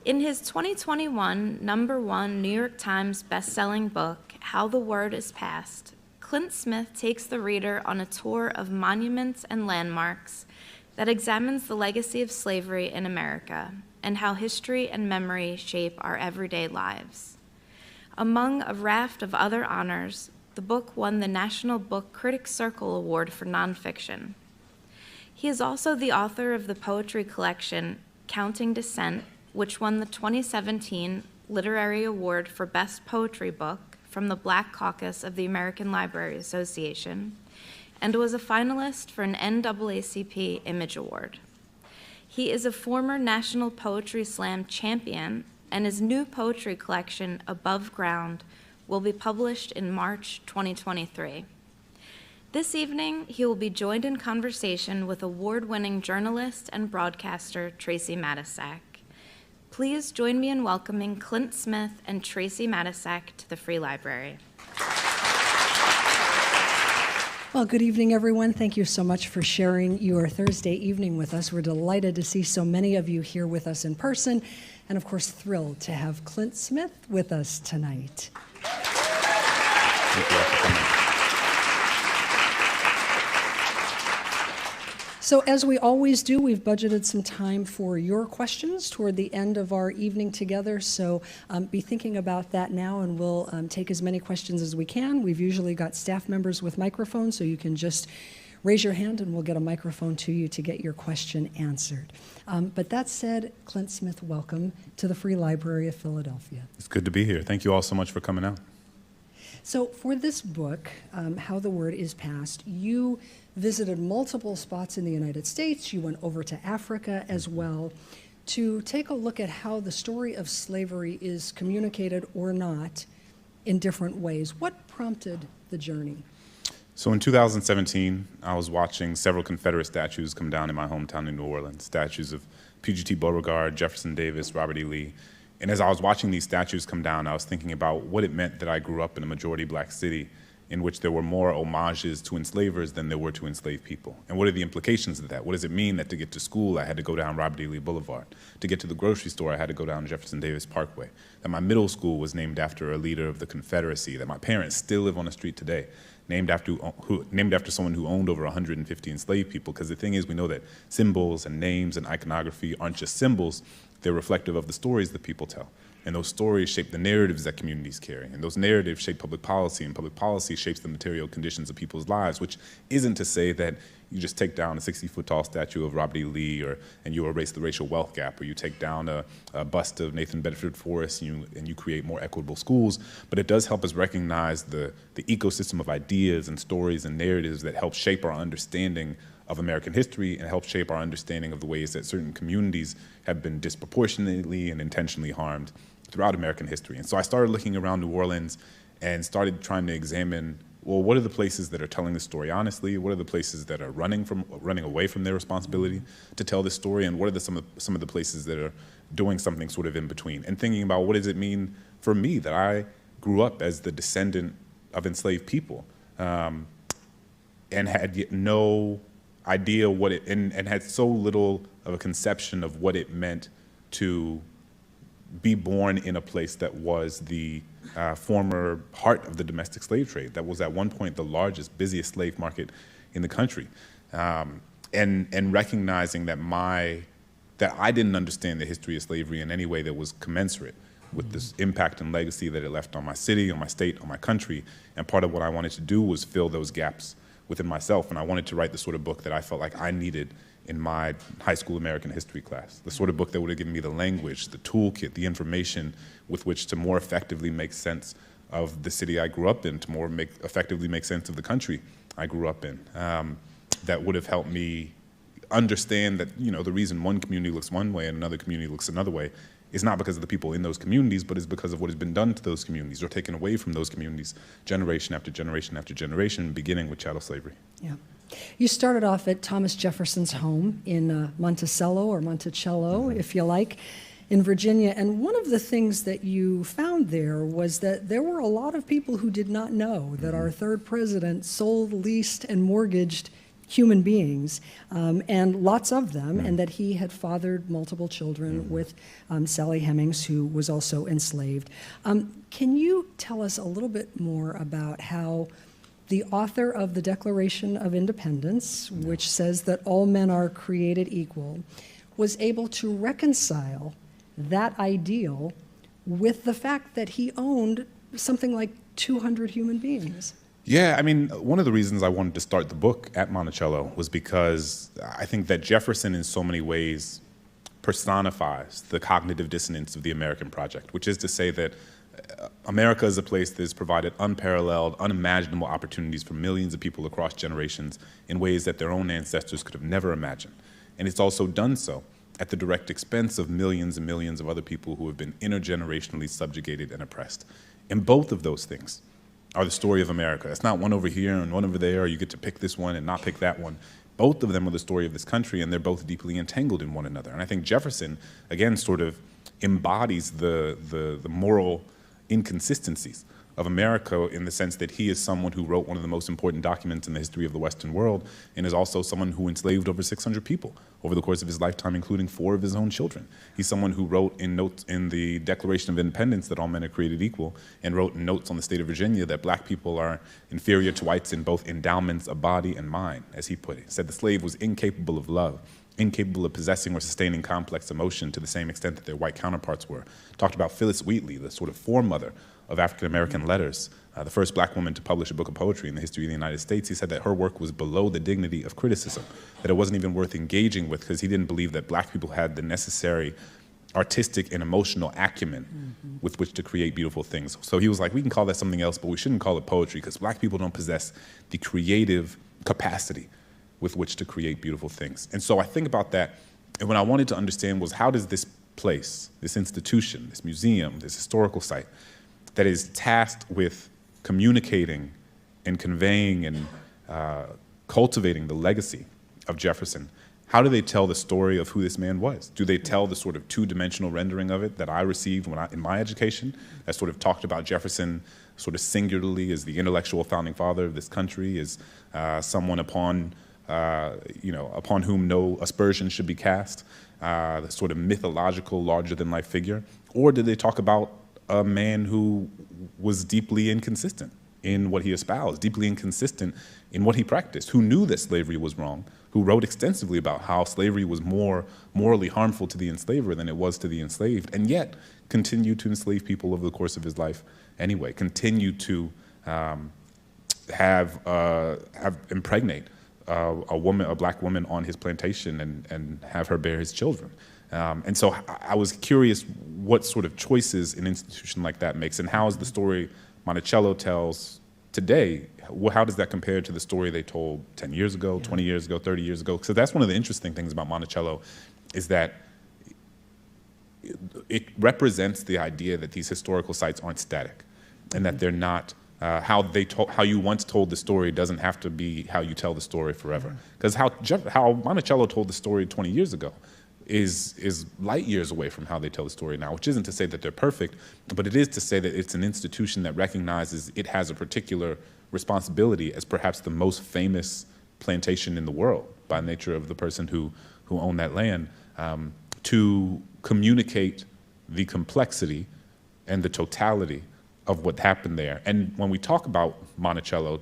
In his 2021 #1 New York Times bestselling book, How the Word is Passed, Clint Smith takes the reader on a tour of monuments and landmarks that examines the legacy of slavery in America and how history and memory shape our everyday lives. Among a raft of other honors, the book won the National Book Critics Circle Award for nonfiction. He is also the author of the poetry collection Counting Descent, which won the 2017 Literary Award for Best Poetry Book from the Black Caucus of the American Library Association, and was a finalist for an NAACP Image Award. He is a former National Poetry Slam champion, and his new poetry collection, Above Ground, will be published in March 2023. This evening, he will be joined in conversation with award-winning journalist and broadcaster Tracey Matisak. Please join me in welcoming Clint Smith and Tracey Matisak to the Free Library. Well, good evening, everyone. Thank you so much for sharing your Thursday evening with us. We're delighted to see so many of you here with us in person, and of course, thrilled to have Clint Smith with us tonight. Thank you all for coming. So as we always do, we've budgeted some time for your questions toward the end of our evening together. So be thinking about that now, and we'll take as many questions as we can. We've usually got staff members with microphones, so you can just raise your hand and we'll get a microphone to you to get your question answered. But that said, Clint Smith, welcome to the Free Library of Philadelphia. It's good to be here. Thank you all so much for coming out. So for this book, How the Word is Passed, you visited multiple spots in the United States. You went over to Africa as well to take a look at how the story of slavery is communicated or not in different ways. What prompted the journey? So in 2017, I was watching several Confederate statues come down in my hometown in New Orleans, statues of Puget Beauregard, Jefferson Davis, Robert E. Lee. And as I was watching these statues come down, I was thinking about what it meant that I grew up in a majority black city in which there were more homages to enslavers than there were to enslaved people. And what are the implications of that? What does it mean that to get to school, I had to go down Robert E. Lee Boulevard? To get to the grocery store, I had to go down Jefferson Davis Parkway? That my middle school was named after a leader of the Confederacy? That my parents still live on the street today, named after someone who owned over 150 enslaved people? Because the thing is, we know that symbols and names and iconography aren't just symbols, they're reflective of the stories that people tell. And those stories shape the narratives that communities carry. And those narratives shape public policy, and public policy shapes the material conditions of people's lives, which isn't to say that you just take down a 60-foot-tall statue of Robert E. Lee and you erase the racial wealth gap, or you take down a bust of Nathan Bedford Forrest and you create more equitable schools. But it does help us recognize the ecosystem of ideas and stories and narratives that help shape our understanding of American history and help shape our understanding of the ways that certain communities have been disproportionately and intentionally harmed throughout American history. And so I started looking around New Orleans and started trying to examine, well, what are the places that are telling the story honestly? What are the places that are running away from their responsibility to tell this story? And what are some of the places that are doing something sort of in between? And thinking about, what does it mean for me that I grew up as the descendant of enslaved people and had yet no idea what it, and had so little of a conception of what it meant to be born in a place that was the former heart of the domestic slave trade, that was at one point the largest, busiest slave market in the country, and recognizing that I didn't understand the history of slavery in any way that was commensurate with this impact and legacy that it left on my city, on my state, on my country. And part of what I wanted to do was fill those gaps within myself, and I wanted to write the sort of book that I felt like I needed in my high school American history class, the sort of book that would have given me the language, the toolkit, the information with which to more effectively make sense of the city I grew up in, to more effectively make sense of the country I grew up in. That would have helped me understand that, the reason one community looks one way and another community looks another way is not because of the people in those communities, but is because of what has been done to those communities or taken away from those communities generation after generation after generation, beginning with chattel slavery. Yeah. You started off at Thomas Jefferson's home in Monticello, or Monticello, if you like, in Virginia. And one of the things that you found there was that there were a lot of people who did not know that our third president sold, leased, and mortgaged human beings, and lots of them, and that he had fathered multiple children with Sally Hemings, who was also enslaved. Can you tell us a little bit more about how the author of the Declaration of Independence, which says that all men are created equal, was able to reconcile that ideal with the fact that he owned something like 200 human beings? Yeah, I mean, one of the reasons I wanted to start the book at Monticello was because I think that Jefferson in so many ways personifies the cognitive dissonance of the American project, which is to say that America is a place that has provided unparalleled, unimaginable opportunities for millions of people across generations in ways that their own ancestors could have never imagined. And it's also done so at the direct expense of millions and millions of other people who have been intergenerationally subjugated and oppressed. And both of those things are the story of America. It's not one over here and one over there, or you get to pick this one and not pick that one. Both of them are the story of this country, and they're both deeply entangled in one another. And I think Jefferson, again, sort of embodies the moral inconsistencies of America in the sense that he is someone who wrote one of the most important documents in the history of the Western world, and is also someone who enslaved over 600 people over the course of his lifetime, including 4 of his own children. He's someone who wrote in notes in the Declaration of Independence that all men are created equal, and wrote in notes on the state of Virginia that black people are inferior to whites in both endowments of body and mind, as he put it. He said the slave was incapable of love, incapable of possessing or sustaining complex emotion to the same extent that their white counterparts were. Talked about Phyllis Wheatley, the sort of foremother of African-American letters, the first black woman to publish a book of poetry in the history of the United States. He said that her work was below the dignity of criticism, that it wasn't even worth engaging with because he didn't believe that black people had the necessary artistic and emotional acumen with which to create beautiful things. So he was like, we can call that something else, but we shouldn't call it poetry because black people don't possess the creative capacity with which to create beautiful things. And so I think about that, and what I wanted to understand was how does this place, this institution, this museum, this historical site, that is tasked with communicating and conveying and cultivating the legacy of Jefferson, how do they tell the story of who this man was? Do they tell the sort of two-dimensional rendering of it that I received in my education, that sort of talked about Jefferson sort of singularly as the intellectual founding father of this country, as someone upon whom no aspersions should be cast, the sort of mythological, larger-than-life figure? Or did they talk about a man who was deeply inconsistent in what he espoused, deeply inconsistent in what he practiced, who knew that slavery was wrong, who wrote extensively about how slavery was more morally harmful to the enslaver than it was to the enslaved, and yet continued to enslave people over the course of his life anyway, continued to impregnate a black woman on his plantation and have her bear his children. And so I was curious what sort of choices an institution like that makes, and how is the story Monticello tells today, how does that compare to the story they told 10 years ago, 20 years ago, 30 years ago? So that's one of the interesting things about Monticello, is that it represents the idea that these historical sites aren't static, and that they're not, how you once told the story doesn't have to be how you tell the story forever. Because how Monticello told the story 20 years ago is light years away from how they tell the story now, which isn't to say that they're perfect, but it is to say that it's an institution that recognizes it has a particular responsibility as perhaps the most famous plantation in the world by nature of the person who owned that land, to communicate the complexity and the totality of what happened there. And when we talk about Monticello,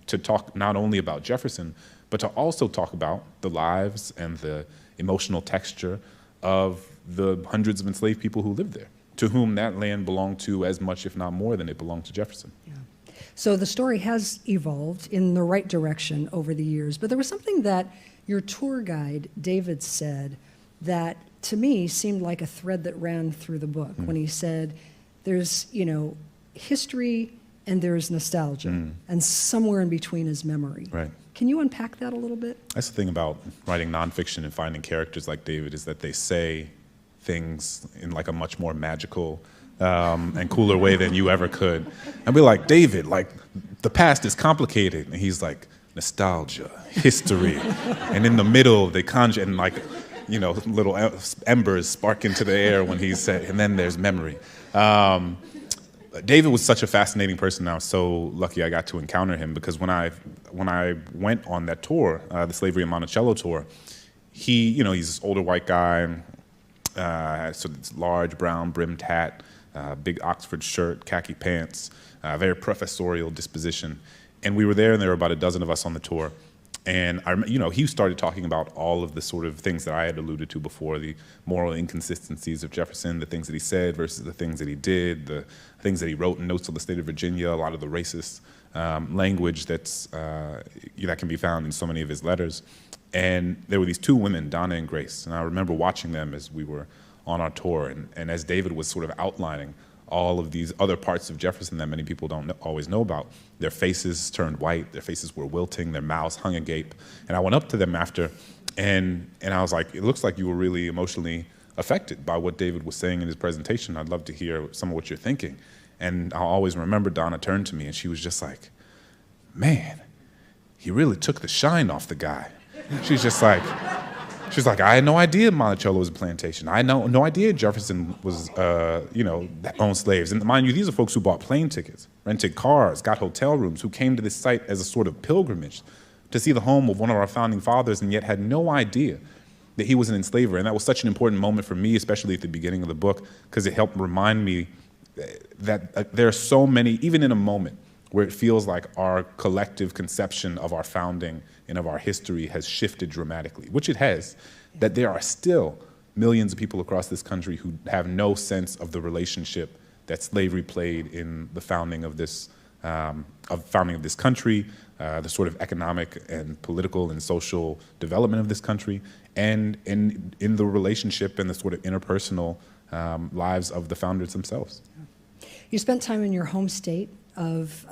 to talk not only about Jefferson, but to also talk about the lives and the emotional texture of the hundreds of enslaved people who lived there, to whom that land belonged to as much, if not more, than it belonged to Jefferson. Yeah. So the story has evolved in the right direction over the years, but there was something that your tour guide, David, said that to me seemed like a thread that ran through the book when he said, there's, history and there's nostalgia, and somewhere in between is memory. Right. Can you unpack that a little bit? That's the thing about writing nonfiction and finding characters like David, is that they say things in like a much more magical and cooler way than you ever could. And be like, David, like the past is complicated. And he's like, nostalgia, history. And in the middle, they conjure, and like, little embers spark into the air when he said, and then there's memory. David was such a fascinating person. I was so lucky I got to encounter him, because when I went on that tour, the Slavery in Monticello tour, he's this older white guy, so this large brown brimmed hat, big Oxford shirt, khaki pants, very professorial disposition. And we were there, and there were about a dozen of us on the tour. And he started talking about all of the sort of things that I had alluded to before, the moral inconsistencies of Jefferson, the things that he said versus the things that he did, the things that he wrote in Notes of the State of Virginia, a lot of the racist language that can be found in so many of his letters. And there were these two women, Donna and Grace, and I remember watching them as we were on our tour, and as David was sort of outlining all of these other parts of Jefferson that many people don't always know about. Their faces turned white, their faces were wilting, their mouths hung agape. And I went up to them after, and I was like, it looks like you were really emotionally affected by what David was saying in his presentation. I'd love to hear some of what you're thinking. And I'll always remember Donna turned to me, and she was just like, man, he really took the shine off the guy. She's like, I had no idea Monticello was a plantation. I had no idea Jefferson was, that owned slaves. And mind you, these are folks who bought plane tickets, rented cars, got hotel rooms, who came to this site as a sort of pilgrimage to see the home of one of our founding fathers, and yet had no idea that he was an enslaver. And that was such an important moment for me, especially at the beginning of the book, because it helped remind me that there are so many, even in a moment where it feels like our collective conception of our founding and of our history has shifted dramatically, which it has, that there are still millions of people across this country who have no sense of the relationship that slavery played in the founding of this country, the sort of economic and political and social development of this country, and in the relationship and the sort of interpersonal lives of the founders themselves. You spent time in your home state of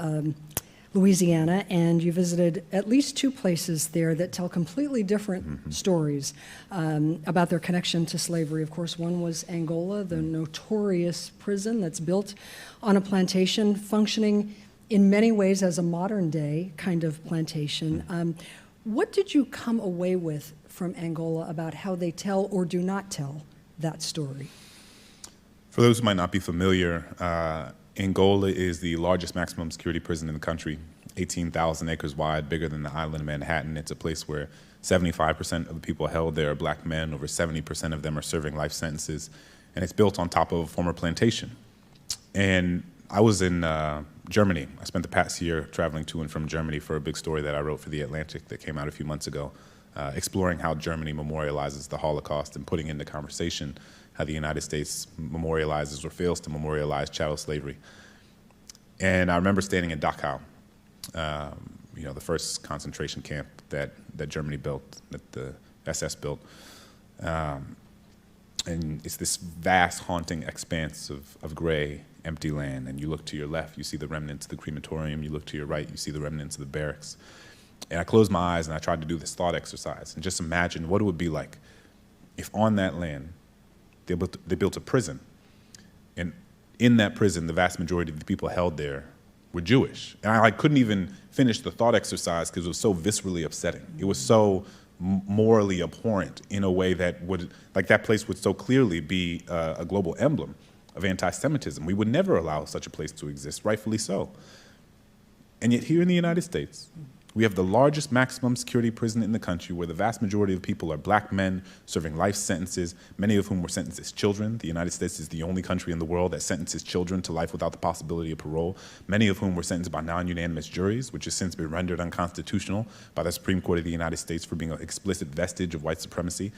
Louisiana, and you visited at least two places there that tell completely different stories about their connection to slavery. Of course, one was Angola, the notorious prison that's built on a plantation, functioning in many ways as a modern-day kind of plantation. What did you come away with from Angola about how they tell or do not tell that story? For those who might not be familiar, Angola is the largest maximum security prison in the country, 18,000 acres wide, bigger than the island of Manhattan. It's a place where 75% of the people held there are black men. Over 70% of them are serving life sentences. And it's built on top of a former plantation. And I was in Germany. I spent the past year traveling to and from Germany for a big story that I wrote for The Atlantic that came out a few months ago, exploring how Germany memorializes the Holocaust and putting into conversation how the United States memorializes or fails to memorialize chattel slavery. And I remember standing in Dachau, the first concentration camp that Germany built, that the SS built. And it's this vast, haunting expanse of gray, empty land. And you look to your left, you see the remnants of the crematorium. You look to your right, you see the remnants of the barracks. And I closed my eyes and I tried to do this thought exercise and just imagine what it would be like if on that land they built a prison, and in that prison, the vast majority of the people held there were Jewish. And I couldn't even finish the thought exercise because it was so viscerally upsetting. It was so morally abhorrent in a way that that place would so clearly be a global emblem of anti-Semitism. We would never allow such a place to exist, rightfully so. And yet here in the United States, we have the largest maximum security prison in the country where the vast majority of people are black men serving life sentences, many of whom were sentenced as children. The United States is the only country in the world that sentences children to life without the possibility of parole, many of whom were sentenced by non-unanimous juries, which has since been rendered unconstitutional by the Supreme Court of the United States for being an explicit vestige of white supremacy,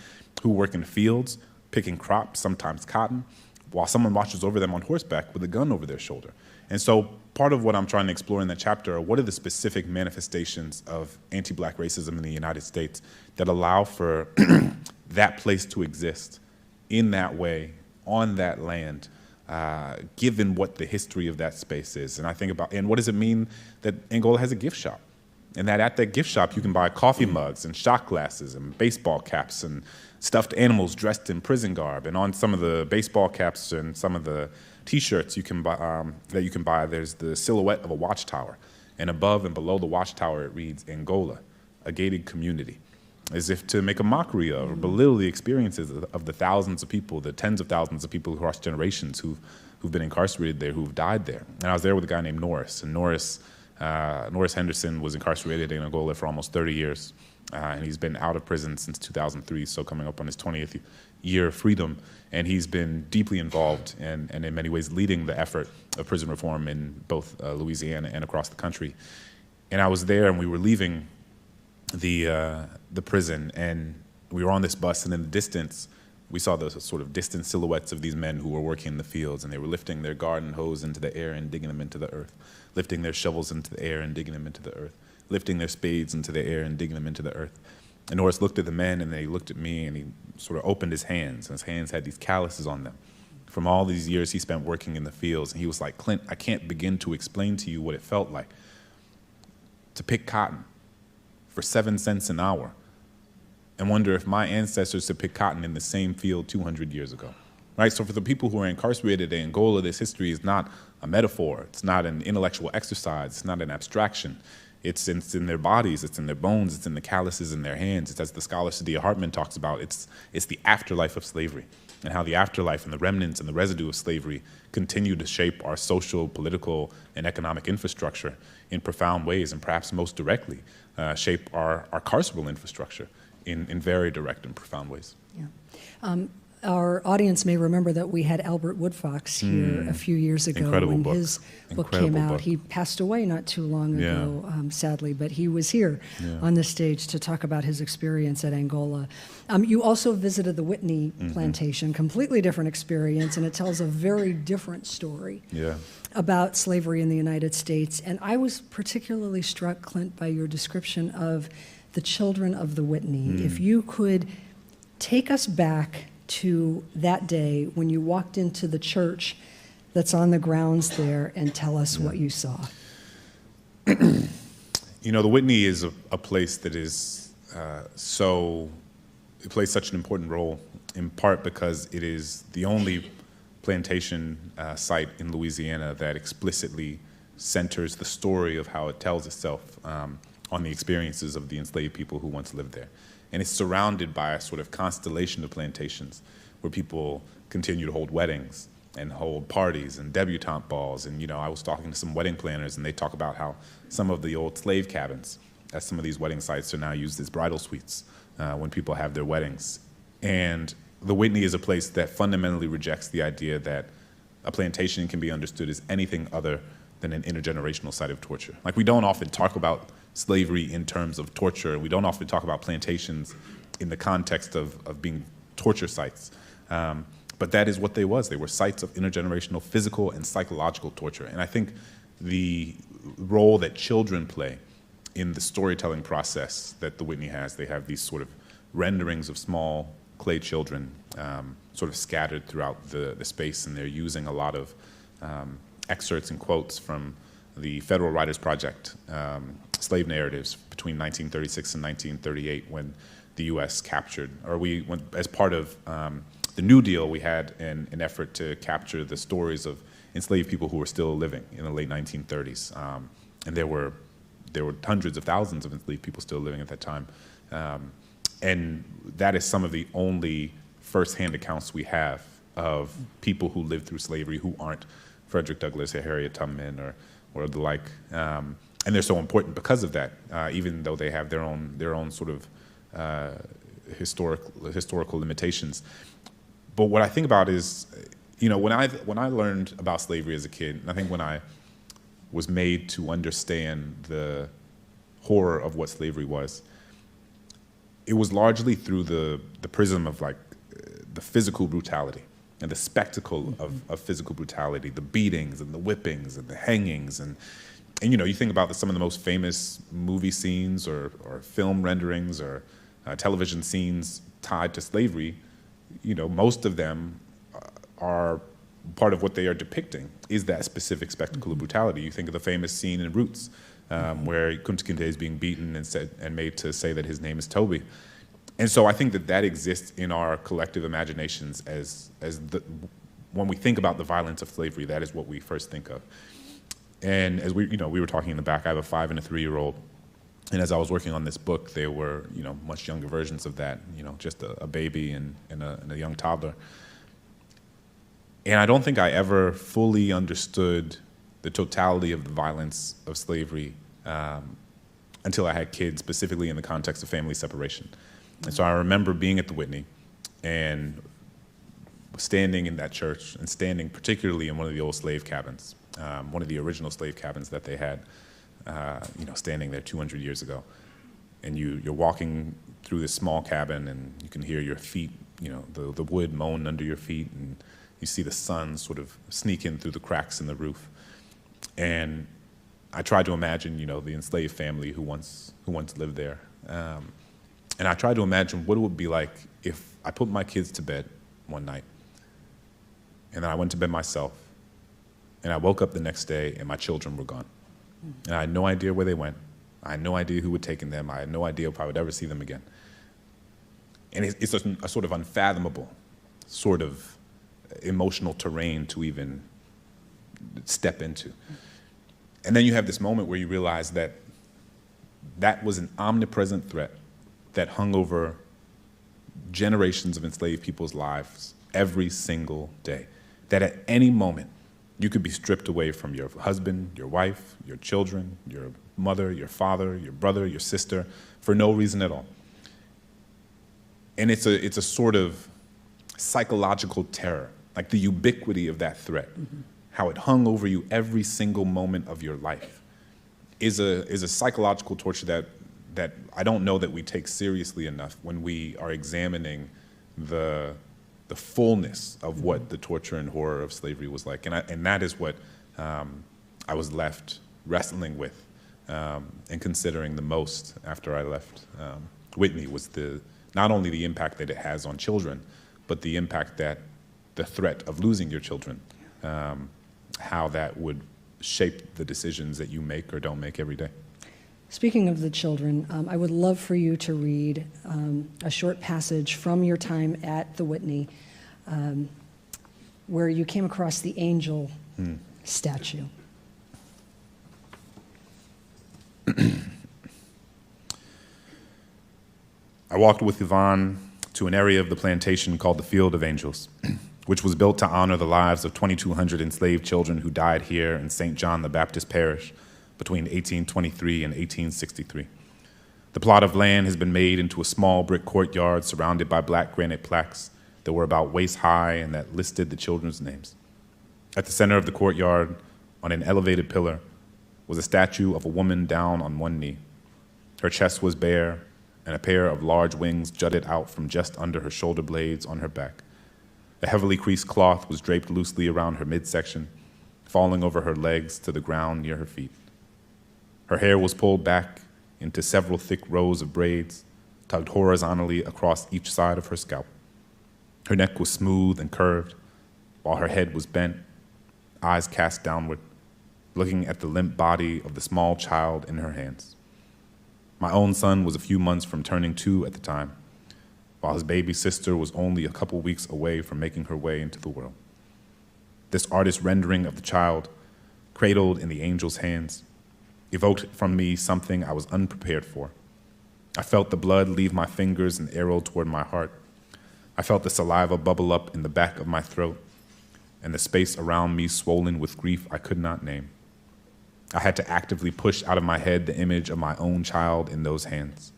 who work in fields, picking crops, sometimes cotton, while someone watches over them on horseback with a gun over their shoulder. And so part of what I'm trying to explore in that chapter are what are the specific manifestations of anti-black racism in the United States that allow for that place to exist in that way, on that land, given what the history of that space is. And I think about, and what does it mean that Angola has a gift shop? And that at that gift shop you can buy coffee mugs and shot glasses and baseball caps and stuffed animals dressed in prison garb. And on some of the baseball caps and some of the T-shirts you can buy, there's the silhouette of a watchtower, and above and below the watchtower it reads Angola, a gated community. as if to make a mockery of or belittle the experiences of the thousands of people, the tens of thousands of people across generations who've been incarcerated there, who've died there. And I was there with a guy named Norris, and Norris Henderson was incarcerated in Angola for almost 30 years, and he's been out of prison since 2003, so coming up on his 20th year of freedom, and he's been deeply involved and in many ways leading the effort of prison reform in both Louisiana and across the country. And I was there, and we were leaving the prison, and we were on this bus, and in the distance, we saw the sort of distant silhouettes of these men who were working in the fields, and they were lifting their garden hose into the air and digging them into the earth, lifting their shovels into the air and digging them into the earth, lifting their spades into the air and digging them into the earth. And Norris looked at the men, and then he looked at me, and he sort of opened his hands, and his hands had these calluses on them from all these years he spent working in the fields. And he was like, "Clint, I can't begin to explain to you what it felt like to pick cotton for 7 cents an hour and wonder if my ancestors had picked cotton in the same field 200 years ago." Right? So for the people who are incarcerated in Angola, this history is not a metaphor. It's not an intellectual exercise. It's not an abstraction. It's in their bodies. It's in their bones. It's in the calluses in their hands. It's, as the scholar Saidiya Hartman talks about, it's the afterlife of slavery, and how the afterlife and the remnants and the residue of slavery continue to shape our social, political, and economic infrastructure in profound ways, and perhaps most directly shape our carceral infrastructure in very direct and profound ways. Yeah. Our audience may remember that we had Albert Woodfox here a few years ago Incredible when book. his book Incredible came out. book. He passed away not too long ago, sadly, but he was here on the stage to talk about his experience at Angola. You also visited the Whitney Plantation, completely different experience, and it tells a very different story about slavery in the United States. And I was particularly struck, Clint, by your description of the children of the Whitney. If you could take us back to that day when you walked into the church that's on the grounds there and tell us what you saw. You know, the Whitney is a place that is it plays such an important role, in part because it is the only plantation site in Louisiana that explicitly centers the story of how it tells itself on the experiences of the enslaved people who once lived there. And it's surrounded by a sort of constellation of plantations where people continue to hold weddings and hold parties and debutante balls. And, you know, I was talking to some wedding planners, and they talk about how some of the old slave cabins at some of these wedding sites are now used as bridal suites when people have their weddings. And the Whitney is a place that fundamentally rejects the idea that a plantation can be understood as anything other than an intergenerational site of torture. Like, we don't often talk about slavery in terms of torture, and we don't often talk about plantations in the context of being torture sites. But that is what they was. They were sites of intergenerational physical and psychological torture. And I think the role that children play in the storytelling process that the Whitney has, they have these sort of renderings of small clay children sort of scattered throughout the space, and they're using a lot of excerpts and quotes from the Federal Writers Project slave narratives between 1936 and 1938, when the U.S. captured, or as part of the New Deal, we had an effort to capture the stories of enslaved people who were still living in the late 1930s. And there were hundreds of thousands of enslaved people still living at that time. And that is some of the only firsthand accounts we have of people who lived through slavery who aren't Frederick Douglass or Harriet Tubman or the like. And they're so important because of that, even though they have their own sort of historical limitations. But what I think about is, you know, when I learned about slavery as a kid, I think when I was made to understand the horror of what slavery was, it was largely through the prism of like the physical brutality and the spectacle of physical brutality, the beatings and the whippings and the hangings, and you know, you think about some of the most famous movie scenes or film renderings or television scenes tied to slavery. You know, most of them are part of what they are depicting is that specific spectacle of brutality. You think of the famous scene in Roots, where Kunta Kinte is being beaten and made to say that his name is Toby. And so I think that exists in our collective imaginations as when we think about the violence of slavery, that is what we first think of. And as we were talking in the back, I have a 5 and a 3-year-old, And as I was working on this book, there were, much younger versions of that, just a baby and a young toddler. And I don't think I ever fully understood the totality of the violence of slavery until I had kids, specifically in the context of family separation. And so I remember being at the Whitney and standing in that church and standing particularly in one of the old slave cabins, one of the original slave cabins that they had, standing there 200 years ago. And you're walking through this small cabin and you can hear your feet, the wood moan under your feet, and you see the sun sort of sneak in through the cracks in the roof. And I tried to imagine, the enslaved family who once lived there. And I tried to imagine what it would be like if I put my kids to bed one night, and then I went to bed myself, and I woke up the next day and my children were gone. And I had no idea where they went. I had no idea who had taken them. I had no idea if I would ever see them again. And it's a sort of unfathomable sort of emotional terrain to even step into. And then you have this moment where you realize that that was an omnipresent threat that hung over generations of enslaved people's lives every single day. That at any moment, you could be stripped away from your husband, your wife, your children, your mother, your father, your brother, your sister, for no reason at all. And it's a sort of psychological terror, like the ubiquity of that threat, how it hung over you every single moment of your life, is a psychological torture that I don't know that we take seriously enough when we are examining the fullness of what the torture and horror of slavery was like. And that is what I was left wrestling with and considering the most after I left Whitney, was not only the impact that it has on children, but the impact that the threat of losing your children, how that would shape the decisions that you make or don't make every day. Speaking of the children, I would love for you to read a short passage from your time at the Whitney where you came across the angel statue. I walked with Yvonne to an area of the plantation called the Field of Angels, which was built to honor the lives of 2,200 enslaved children who died here in St. John the Baptist Parish between 1823 and 1863. The plot of land has been made into a small brick courtyard surrounded by black granite plaques that were about waist high and that listed the children's names. At the center of the courtyard, on an elevated pillar, was a statue of a woman down on one knee. Her chest was bare, and a pair of large wings jutted out from just under her shoulder blades on her back. A heavily creased cloth was draped loosely around her midsection, falling over her legs to the ground near her feet. Her hair was pulled back into several thick rows of braids, tugged horizontally across each side of her scalp. Her neck was smooth and curved, while her head was bent, eyes cast downward, looking at the limp body of the small child in her hands. My own son was a few months from turning 2 at the time, while his baby sister was only a couple weeks away from making her way into the world. This artist's rendering of the child, cradled in the angel's hands, evoked from me something I was unprepared for. I felt the blood leave my fingers and arrow toward my heart. I felt the saliva bubble up in the back of my throat, and the space around me swollen with grief I could not name. I had to actively push out of my head the image of my own child in those hands.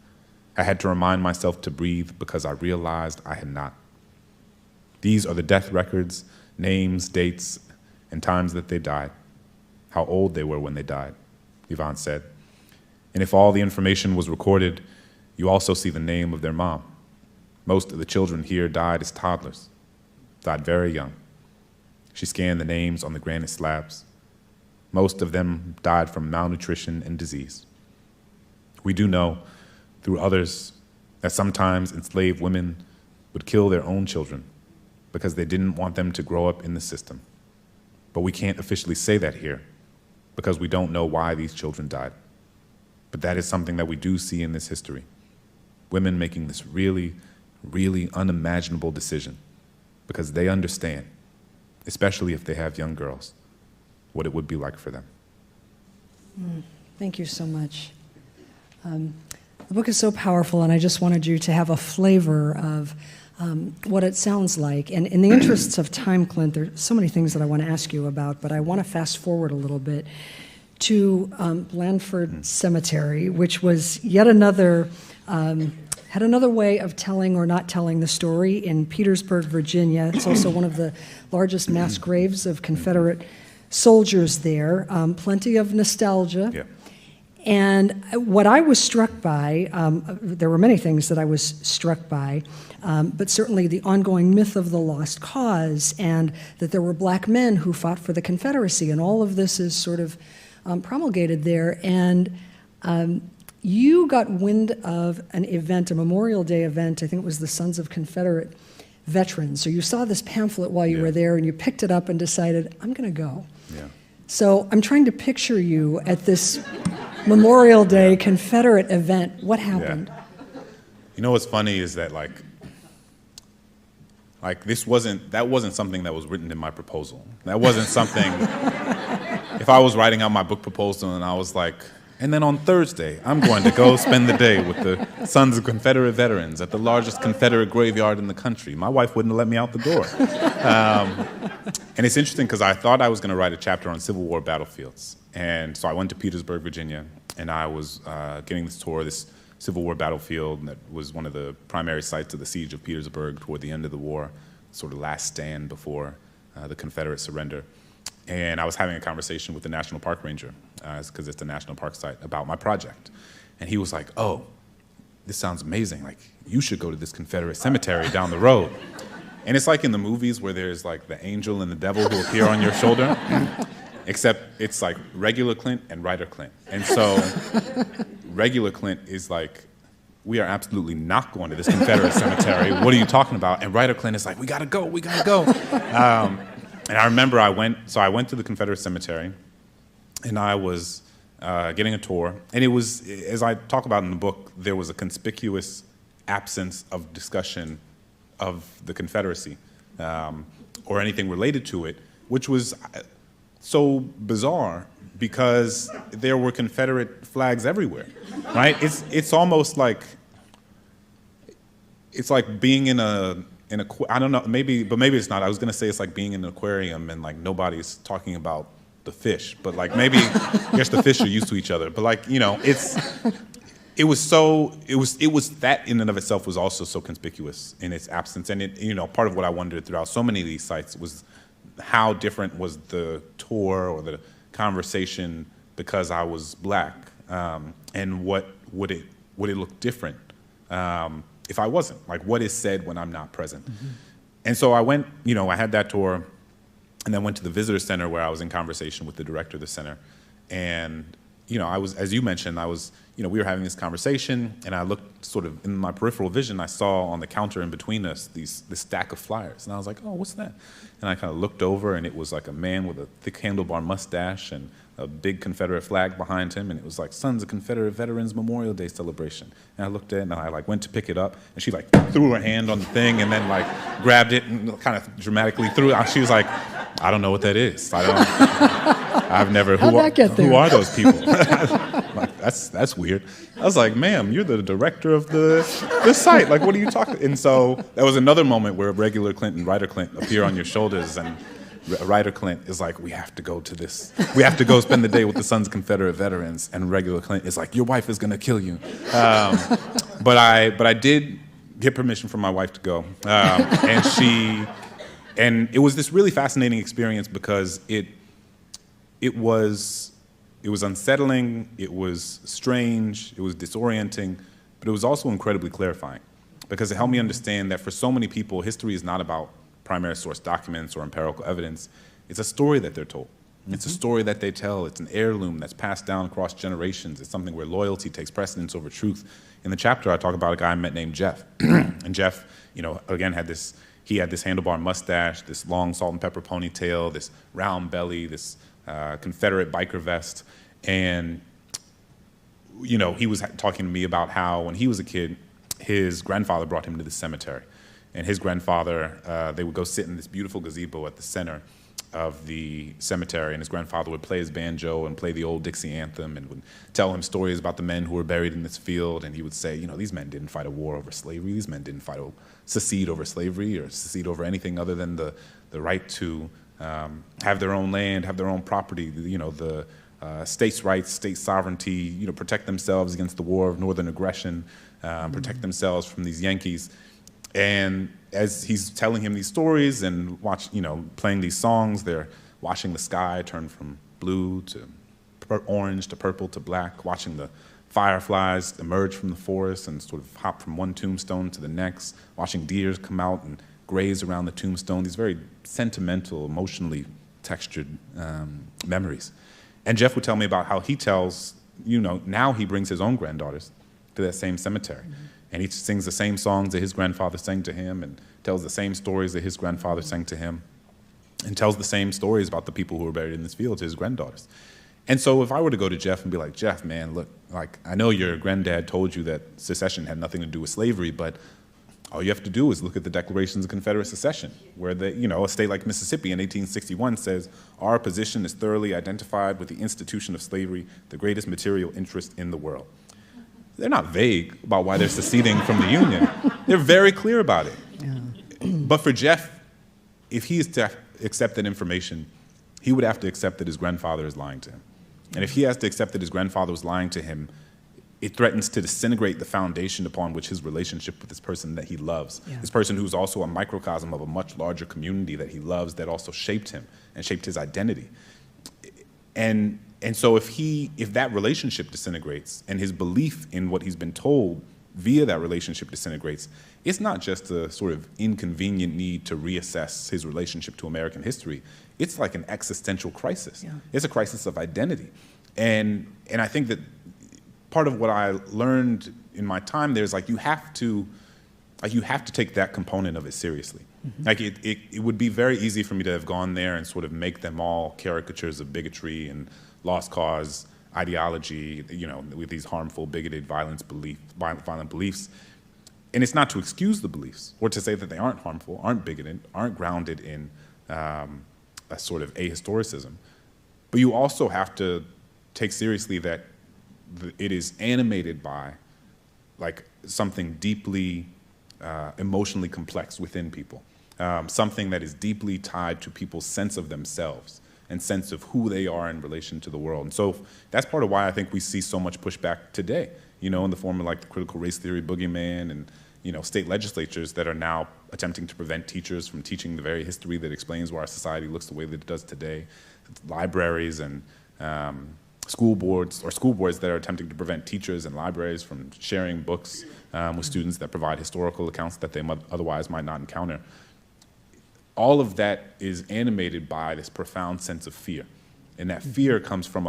I had to remind myself to breathe because I realized I had not. These are the death records, names, dates, and times that they died, how old they were when they died, Yvonne said. And if all the information was recorded, you also see the name of their mom. Most of the children here died as toddlers, died very young. She scanned the names on the granite slabs. Most of them died from malnutrition and disease. We do know, through others, that sometimes enslaved women would kill their own children because they didn't want them to grow up in the system. But we can't officially say that here because we don't know why these children died. But that is something that we do see in this history. Women making this really, really unimaginable decision because they understand, especially if they have young girls, what it would be like for them. Thank you so much. The book is so powerful, and I just wanted you to have a flavor of what it sounds like. And in the interests of time, Clint, there's so many things that I want to ask you about, but I want to fast forward a little bit to Blandford Cemetery, which was yet another, had another way of telling or not telling the story in Petersburg, Virginia. It's also one of the largest mass graves of Confederate soldiers there. Plenty of nostalgia. Yeah. And what I was struck by, there were many things that I was struck by, but certainly the ongoing myth of the lost cause, and that there were black men who fought for the Confederacy, and all of this is sort of promulgated there. And you got wind of an event, a Memorial Day event, I think it was the Sons of Confederate Veterans. So you saw this pamphlet while you were there, and you picked it up and decided, I'm going to go. Yeah. So I'm trying to picture you at this Memorial Day Confederate event. What happened? Yeah. You know what's funny is that like that wasn't something that was written in my proposal. That wasn't something. If I was writing out my book proposal and I was like, and then on Thursday, I'm going to go spend the day with the Sons of Confederate Veterans at the largest Confederate graveyard in the country, my wife wouldn't let me out the door. And it's interesting because I thought I was going to write a chapter on Civil War battlefields. And so I went to Petersburg, Virginia, and I was getting this tour of this Civil War battlefield that was one of the primary sites of the siege of Petersburg toward the end of the war, sort of last stand before the Confederate surrender. And I was having a conversation with the National Park Ranger, because it's a national park site, about my project. And he was like, oh, this sounds amazing. Like, you should go to this Confederate cemetery down the road. And it's like in the movies where there's like the angel and the devil who appear on your shoulder, except it's like regular Clint and writer Clint. And so regular Clint is like, we are absolutely not going to this Confederate cemetery. What are you talking about? And writer Clint is like, we gotta go. And I remember I went to the Confederate cemetery, and I was getting a tour. And it was, as I talk about in the book, there was a conspicuous absence of discussion of the Confederacy or anything related to it, which was so bizarre because there were Confederate flags everywhere, right? It's almost like, it's like being in a I don't know, maybe it's not. I was gonna say it's like being in an aquarium and like nobody's talking about the fish, but like maybe I guess the fish are used to each other. But like, you know, it was that in and of itself was also so conspicuous in its absence. And it, you know, part of what I wondered throughout so many of these sites was how different was the tour or the conversation because I was black, and what would it look different if I wasn't? Like, what is said when I'm not present? Mm-hmm. And so I went, you know, I had that tour, and then went to the visitor center where I was in conversation with the director of the center. And, you know, I was, as you mentioned, you know, we were having this conversation, and I looked sort of in my peripheral vision, I saw on the counter in between us this stack of flyers. And I was like, oh, what's that? And I kind of looked over, and it was like a man with a thick handlebar mustache and a big Confederate flag behind him, and it was like Sons of Confederate Veterans Memorial Day celebration. And I looked at it, and I like went to pick it up, and she like threw her hand on the thing, and then like grabbed it and kind of dramatically threw it. She was like, I don't know what that is. I've never. How'd that get there? Who are those people? Like, that's weird. I was like, ma'am, you're the director of the site. Like, what are you talking? And so that was another moment where regular Clint and writer Clint appear on your shoulders, and writer Clint is like, we have to go to this. We have to go spend the day with the Sons of Confederate Veterans. And regular Clint is like, your wife is gonna kill you. But I did get permission from my wife to go, and it was this really fascinating experience because it was unsettling, it was strange, it was disorienting, but it was also incredibly clarifying because it helped me understand that for so many people, history is not about primary source documents or empirical evidence. It's a story that they're told. Mm-hmm. It's a story that they tell. It's an heirloom that's passed down across generations. It's something where loyalty takes precedence over truth. In the chapter, I talk about a guy I met named Jeff. And Jeff, you know, again, he had this handlebar mustache, this long salt and pepper ponytail, this round belly, this Confederate biker vest. And, you know, he was talking to me about how when he was a kid, his grandfather brought him to the cemetery. And his grandfather, they would go sit in this beautiful gazebo at the center. the cemetery, and his grandfather would play his banjo and play the old Dixie anthem and would tell him stories about the men who were buried in this field, and he would say, these men didn't fight a war over slavery, these men didn't secede over slavery or secede over anything other than the right to have their own land, have their own property, the states' rights, state sovereignty, protect themselves against the war of northern aggression, protect themselves from these Yankees. And as he's telling him these stories and playing these songs, they're watching the sky turn from blue to orange to purple to black, watching the fireflies emerge from the forest and sort of hop from one tombstone to the next, watching deer come out and graze around the tombstone, these very sentimental, emotionally textured memories. And Jeff would tell me about how he tells, now he brings his own granddaughters to that same cemetery. Mm-hmm. And he sings the same songs that his grandfather sang to him and tells the same stories that his grandfather sang to him and tells the same stories about the people who were buried in this field to his granddaughters. And so if I were to go to Jeff and be like, Jeff, man, look, I know your granddad told you that secession had nothing to do with slavery, but all you have to do is look at the Declarations of Confederate Secession, where a state like Mississippi in 1861 says, our position is thoroughly identified with the institution of slavery, the greatest material interest in the world. They're not vague about why they're seceding from the Union. They're very clear about it. Yeah. But for Jeff, if he is to accept that information, he would have to accept that his grandfather is lying to him. And if he has to accept that his grandfather was lying to him, it threatens to disintegrate the foundation upon which his relationship with this person that he loves, this person who's also a microcosm of a much larger community that he loves that also shaped him and shaped his identity. And so if that relationship disintegrates and his belief in what he's been told via that relationship disintegrates, it's not just a sort of inconvenient need to reassess his relationship to American history. It's like an existential crisis. Yeah. It's a crisis of identity. And I think that part of what I learned in my time there is you have to take that component of it seriously. Mm-hmm. It would be very easy for me to have gone there and sort of make them all caricatures of bigotry and lost cause ideology, with these harmful, bigoted, violent beliefs. And it's not to excuse the beliefs or to say that they aren't harmful, aren't bigoted, aren't grounded in a sort of ahistoricism. But you also have to take seriously that it is animated by something deeply emotionally complex within people, something that is deeply tied to people's sense of themselves and sense of who they are in relation to the world. And so that's part of why I think we see so much pushback today, in the form of the critical race theory boogeyman and state legislatures that are now attempting to prevent teachers from teaching the very history that explains why our society looks the way that it does today, libraries and school boards that are attempting to prevent teachers and libraries from sharing books with students that provide historical accounts that they otherwise might not encounter. All of that is animated by this profound sense of fear. And that fear comes from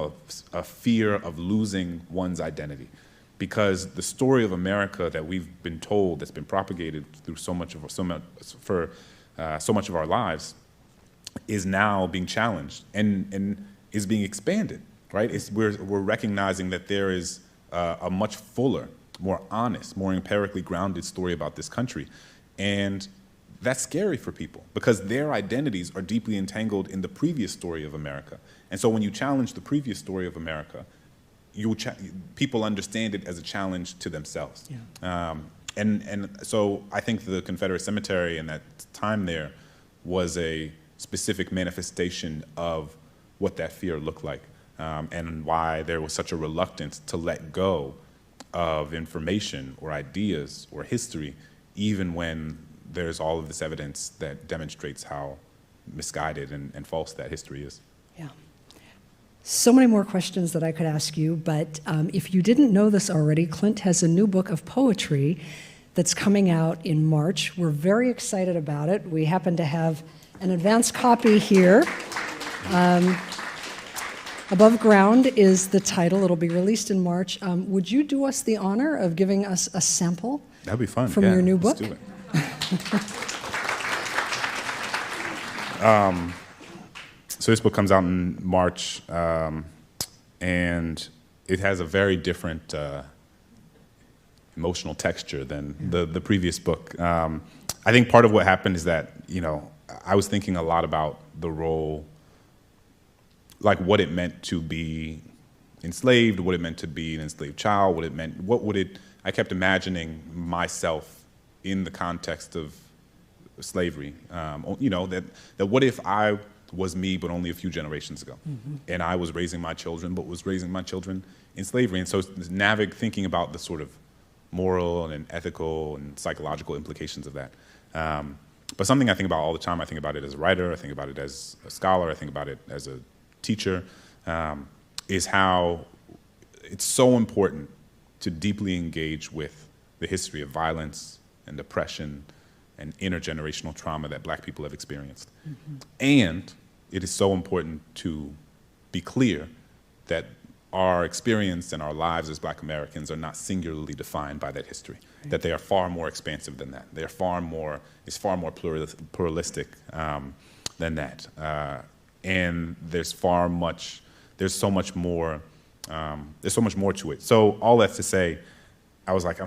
a fear of losing one's identity. Because the story of America that we've been told, that's been propagated through so much of our lives, is now being challenged and is being expanded. Right? We're recognizing that there is a much fuller, more honest, more empirically grounded story about this country. And that's scary for people because their identities are deeply entangled in the previous story of America. And so when you challenge the previous story of America, people understand it as a challenge to themselves. Yeah. And so I think the Confederate Cemetery and that time there was a specific manifestation of what that fear looked like. And why there was such a reluctance to let go of information or ideas or history, even when there's all of this evidence that demonstrates how misguided and false that history is. Yeah. So many more questions that I could ask you, but if you didn't know this already, Clint has a new book of poetry that's coming out in March. We're very excited about it. We happen to have an advance copy here. Above Ground is the title. It'll be released in March. Would you do us the honor of giving us a sample? That'd be fun. From your new book? Let's do it. So this book comes out in March, and it has a very different emotional texture than the previous book. I think part of what happened is that, I was thinking a lot about the role, like what it meant to be enslaved, what it meant to be an enslaved child, I kept imagining myself in the context of slavery. That what if I was me, but only a few generations ago, and I was raising my children, but was raising my children in slavery. And so thinking about the sort of moral and ethical and psychological implications of that. But something I think about all the time, I think about it as a writer, I think about it as a scholar, I think about it as a teacher, is how it's so important to deeply engage with the history of violence and oppression and intergenerational trauma that Black people have experienced. And it is so important to be clear that our experience and our lives as Black Americans are not singularly defined by that history, that they are far more expansive than that. It's far more pluralistic than that. And there's so much more to it. So all that to say, I was like,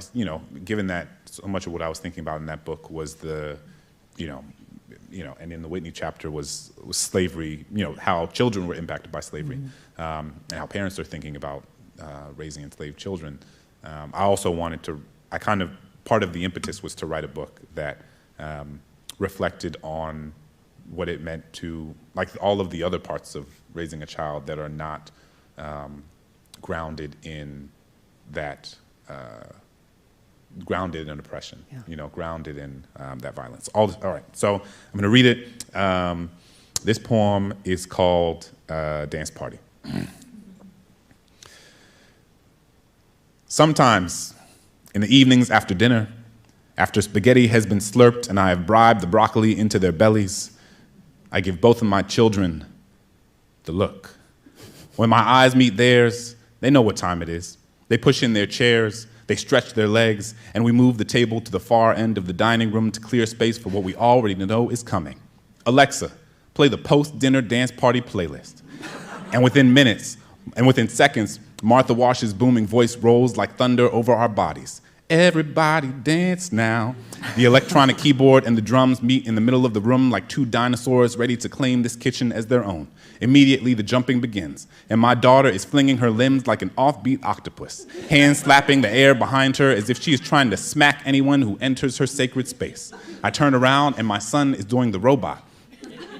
given that so much of what I was thinking about in that book was and in the Whitney chapter was slavery, how children were impacted by slavery, and how parents are thinking about raising enslaved children. I also wanted to, part of the impetus was to write a book that reflected on what it meant to, like all of the other parts of raising a child that are not grounded in that, grounded in oppression, grounded in that violence. All right, so I'm going to read it. This poem is called Dance Party. Sometimes, in the evenings after dinner, after spaghetti has been slurped and I have bribed the broccoli into their bellies, I give both of my children the look. When my eyes meet theirs, they know what time it is. They push in their chairs, they stretch their legs, and we move the table to the far end of the dining room to clear space for what we already know is coming. Alexa, play the post-dinner dance party playlist. And within seconds, Martha Wash's booming voice rolls like thunder over our bodies. Everybody dance now. The electronic keyboard and the drums meet in the middle of the room like two dinosaurs ready to claim this kitchen as their own. Immediately, the jumping begins, and my daughter is flinging her limbs like an offbeat octopus, hands slapping the air behind her as if she is trying to smack anyone who enters her sacred space. I turn around, and my son is doing the robot,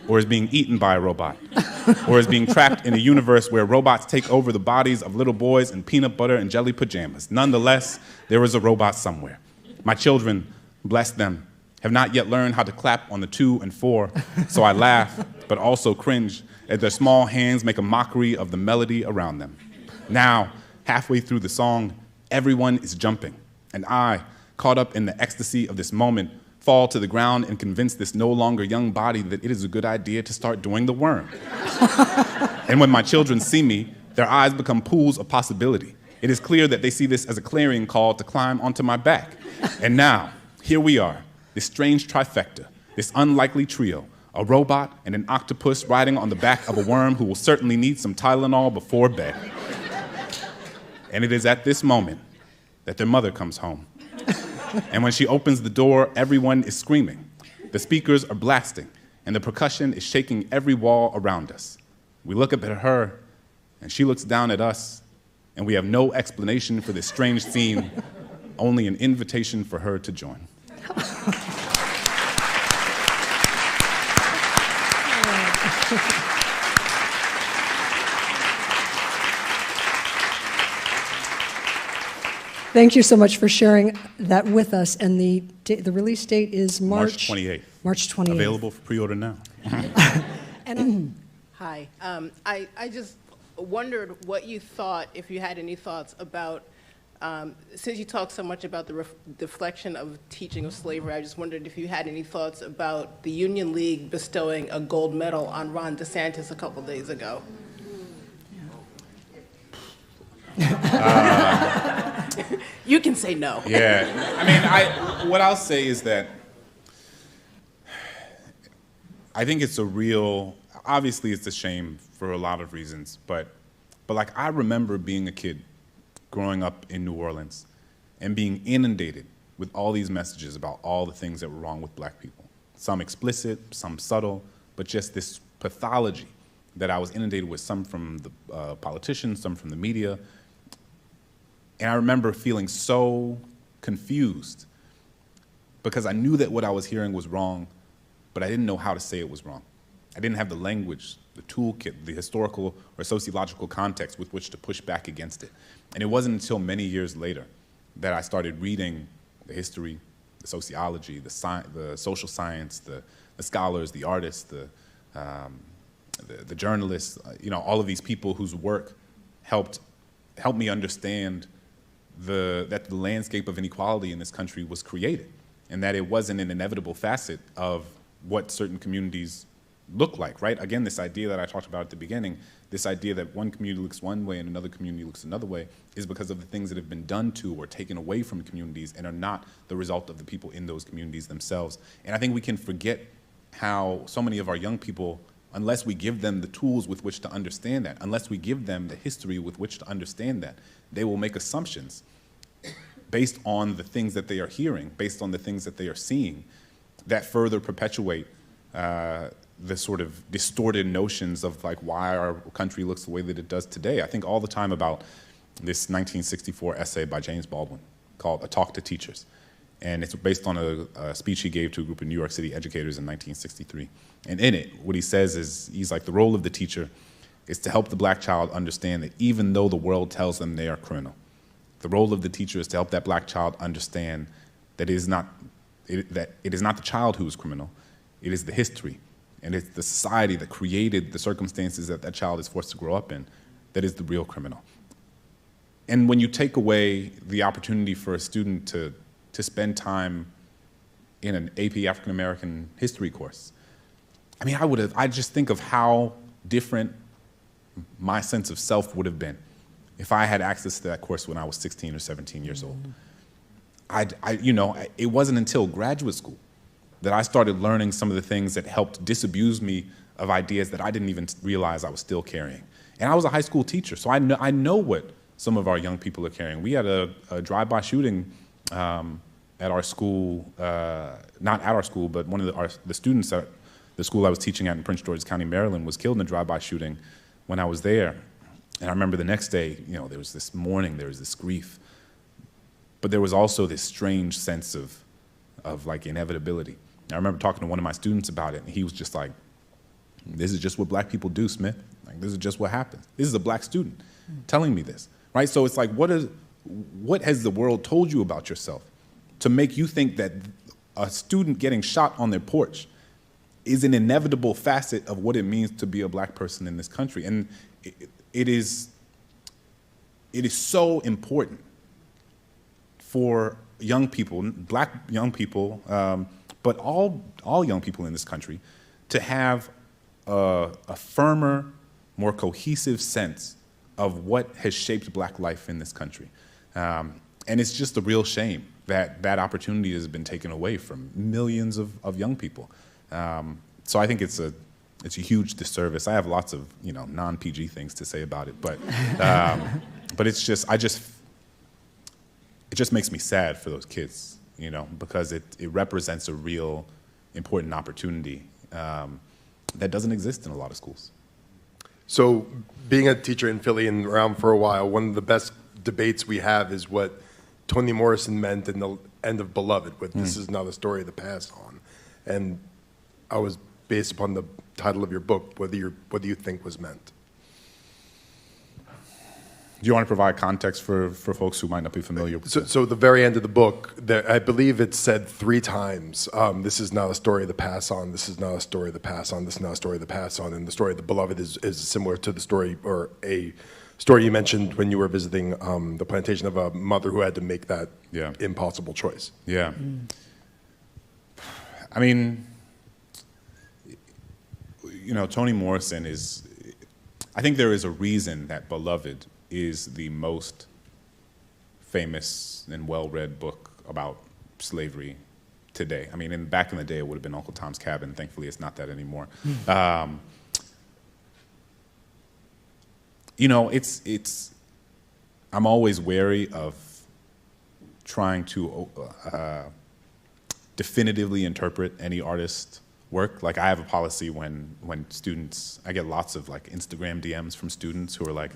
or is being eaten by a robot, or is being trapped in a universe where robots take over the bodies of little boys in peanut butter and jelly pajamas. Nonetheless, there is a robot somewhere. My children, bless them, have not yet learned how to clap on the 2 and 4, so I laugh, but also cringe as their small hands make a mockery of the melody around them. Now, halfway through the song, everyone is jumping, and I, caught up in the ecstasy of this moment, fall to the ground and convince this no longer young body that it is a good idea to start doing the worm. And when my children see me, their eyes become pools of possibility. It is clear that they see this as a clarion call to climb onto my back. And now, here we are, this strange trifecta, this unlikely trio, a robot and an octopus riding on the back of a worm who will certainly need some Tylenol before bed. And it is at this moment that their mother comes home. And when she opens the door, everyone is screaming. The speakers are blasting, and the percussion is shaking every wall around us. We look up at her, and she looks down at us, and we have no explanation for this strange scene, only an invitation for her to join. Thank you so much for sharing that with us. And the release date is March 28th. March 28th. Available for pre-order now. Hi. I just wondered what you thought, if you had any thoughts about, since you talked so much about the deflection of teaching of slavery, I just wondered if you had any thoughts about the Union League bestowing a gold medal on Ron DeSantis a couple days ago. You can say no. Yeah, I mean, what I'll say is that I think it's obviously it's a shame for a lot of reasons, but like I remember being a kid growing up in New Orleans and being inundated with all these messages about all the things that were wrong with Black people. some explicit, some subtle, but just this pathology that I was inundated with, some from the politicians, some from the media. And I remember feeling so confused because I knew that what I was hearing was wrong, but I didn't know how to say it was wrong. I didn't have the language, the toolkit, the historical or sociological context with which to push back against it. And it wasn't until many years later that I started reading the history, the sociology, the social science, the scholars, the artists, the journalists, all of these people whose work helped me understand that the landscape of inequality in this country was created, and that it wasn't an inevitable facet of what certain communities look like, right? Again, this idea that I talked about at the beginning, this idea that one community looks one way and another community looks another way, is because of the things that have been done to or taken away from communities and are not the result of the people in those communities themselves. And I think we can forget how so many of our young people, unless we give them the tools with which to understand that, unless we give them the history with which to understand that, they will make assumptions based on the things that they are hearing, based on the things that they are seeing, that further perpetuate the sort of distorted notions of like why our country looks the way that it does today. I think all the time about this 1964 essay by James Baldwin called A Talk to Teachers. And it's based on a speech he gave to a group of New York City educators in 1963. And in it, what he says is, he's like, the role of the teacher is to help the black child understand that even though the world tells them they are criminal, the role of the teacher is to help that black child understand that it is not the child who is criminal, it is the history, and it's the society that created the circumstances that that child is forced to grow up in that is the real criminal. And when you take away the opportunity for a student to spend time in an AP African American history course, I mean, I just think of how different my sense of self would have been if I had access to that course when I was 16 or 17 years old. It wasn't until graduate school that I started learning some of the things that helped disabuse me of ideas that I didn't even realize I was still carrying. And I was a high school teacher, so I know what some of our young people are carrying. We had a drive-by shooting at our school, not at our school, but one of the students at the school I was teaching at in Prince George's County, Maryland, was killed in a drive-by shooting when I was there. And I remember the next day, there was this mourning, there was this grief, but there was also this strange sense of like inevitability. I remember talking to one of my students about it, and he was just like, this is just what black people do, Smith. Like, this is just what happens. This is a black student telling me this, right? So it's like, what has the world told you about yourself to make you think that a student getting shot on their porch is an inevitable facet of what it means to be a black person in this country? And it is so important for young people, black young people, but all young people in this country, to have a firmer, more cohesive sense of what has shaped black life in this country. And it's just a real shame that that opportunity has been taken away from millions of young people. So I think it's a huge disservice. I have lots of non-PG things to say about it, but it just makes me sad for those kids, because it represents a real important opportunity that doesn't exist in a lot of schools. So being a teacher in Philly and around for a while, one of the best debates we have is what Toni Morrison meant in the end of Beloved, with This Is Not a Story to Pass On. And I was, based upon the title of your book, what do you think was meant? Do you want to provide context for folks who might not be familiar with it? So the very end of the book, I believe it said 3 times, this is not a story to pass on, this is not a story to pass on, this is not a story to pass on. And the story of the Beloved is similar to the story, or a story you mentioned when you were visiting the plantation, of a mother who had to make that impossible choice. Yeah. I mean, Toni Morrison is, I think there is a reason that Beloved is the most famous and well-read book about slavery today. I mean, back in the day, it would have been Uncle Tom's Cabin. Thankfully, it's not that anymore. I'm always wary of trying to definitively interpret any artist's work. Like I have a policy when students, I get lots of like Instagram DMs from students who are like,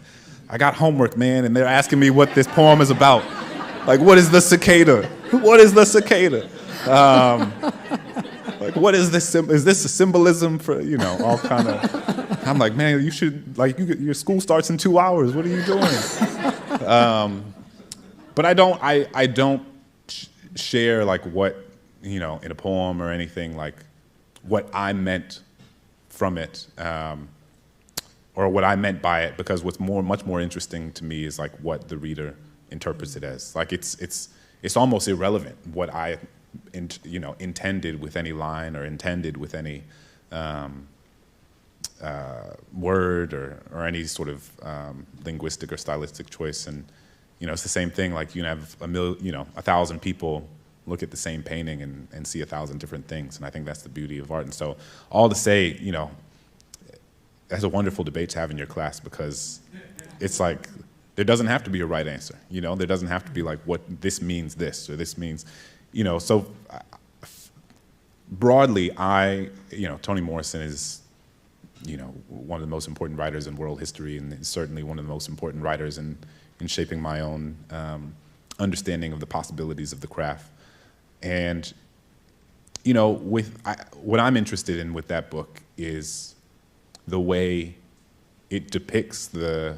I got homework, man, and they're asking me what this poem is about. Like, what is the cicada? What is the cicada? Like, what is this? Is this a symbolism for, you know, all kind of, I'm like, man, you should, like, your school starts in 2 hours. What are you doing? But I don't share like what, you know, in a poem or anything, like what I meant from it, or what I meant by it, because what's much more interesting to me is like what the reader interprets it as. Like it's almost irrelevant what I, you know, intended with any line or intended with any word or any sort of linguistic or stylistic choice. And you know, it's the same thing. Like you can have 1,000 people look at the same painting and see 1,000 different things. And I think that's the beauty of art. And so all to say, you know, that's a wonderful debate to have in your class, because it's like, there doesn't have to be a right answer. You know, there doesn't have to be like, what this means this, or this means, you know, so broadly, Toni Morrison is, you know, one of the most important writers in world history, and is certainly one of the most important writers in shaping my own understanding of the possibilities of the craft. And, you know, what I'm interested in with that book is the way it depicts the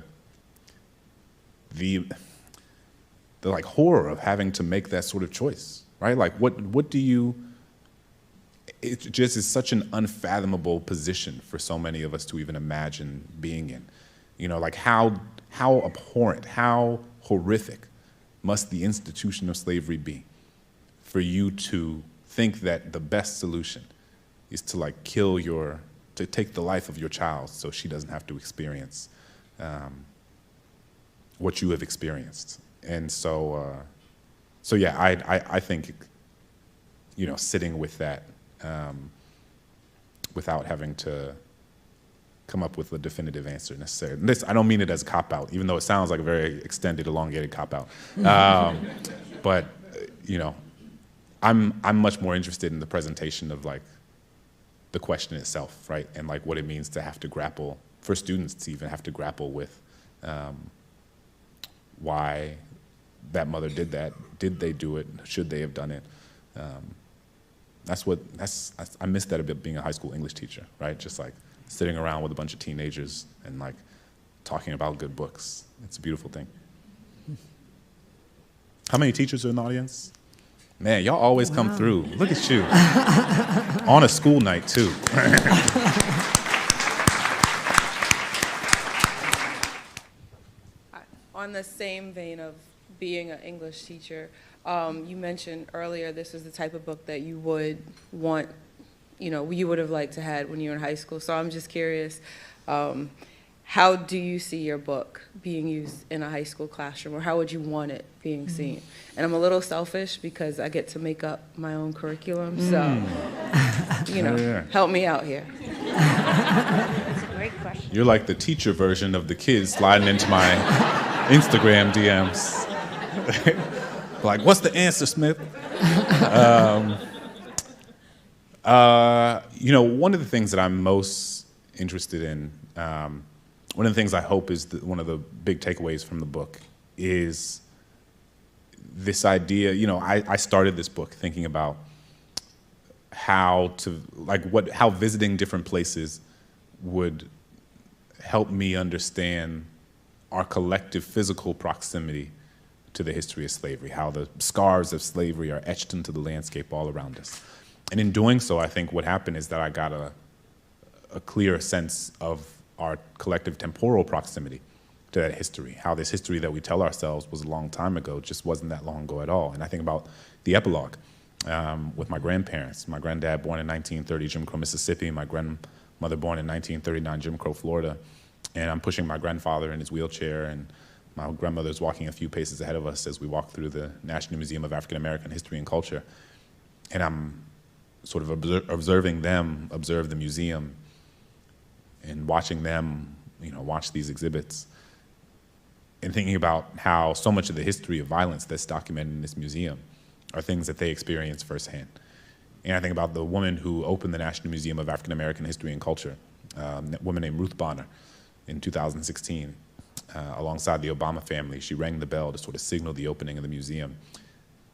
like horror of having to make that sort of choice, right? Like what do you, it just is such an unfathomable position for so many of us to even imagine being in. You know, like how abhorrent, how horrific must the institution of slavery be for you to think that the best solution is to like to take the life of your child so she doesn't have to experience what you have experienced. And so yeah, I think, you know, sitting with that without having to come up with a definitive answer necessarily. This, I don't mean it as a cop-out, even though it sounds like a very extended, elongated cop-out. But, you know, I'm much more interested in the presentation of like the question itself, right? And like what it means to have to grapple, for students to even have to grapple with why that mother did that. Did they do it? Should they have done it? I miss that a bit being a high school English teacher, right? Just like sitting around with a bunch of teenagers and like talking about good books. It's a beautiful thing. How many teachers are in the audience? Man, y'all always come through. Look at you. On a school night, too. On the same vein of being an English teacher, you mentioned earlier this is the type of book that you would want, you know, you would have liked to had when you were in high school. So I'm just curious, how do you see your book being used in a high school classroom, or how would you want it being seen? And I'm a little selfish because I get to make up my own curriculum, so, you know, help me out here. That's a great question. You're like the teacher version of the kids sliding into my Instagram DMs. Like, what's the answer, Smith? You know, one of the things that I'm most interested in, one of the things I hope is one of the big takeaways from the book is this idea, you know, I started this book thinking about how visiting different places would help me understand our collective physical proximity to the history of slavery, how the scars of slavery are etched into the landscape all around us. And in doing so, I think what happened is that I got a clear sense of our collective temporal proximity to that history, how this history that we tell ourselves was a long time ago just wasn't that long ago at all. And I think about the epilogue with my grandparents. My granddad born in 1930, Jim Crow, Mississippi. My grandmother born in 1939, Jim Crow, Florida. And I'm pushing my grandfather in his wheelchair, and my grandmother's walking a few paces ahead of us as we walk through the National Museum of African American History and Culture. And I'm sort of observing them observe the museum and watching them, you know, watch these exhibits and thinking about how so much of the history of violence that's documented in this museum are things that they experience firsthand. And I think about the woman who opened the National Museum of African American History and Culture, a woman named Ruth Bonner, in 2016. Alongside the Obama family, she rang the bell to sort of signal the opening of the museum.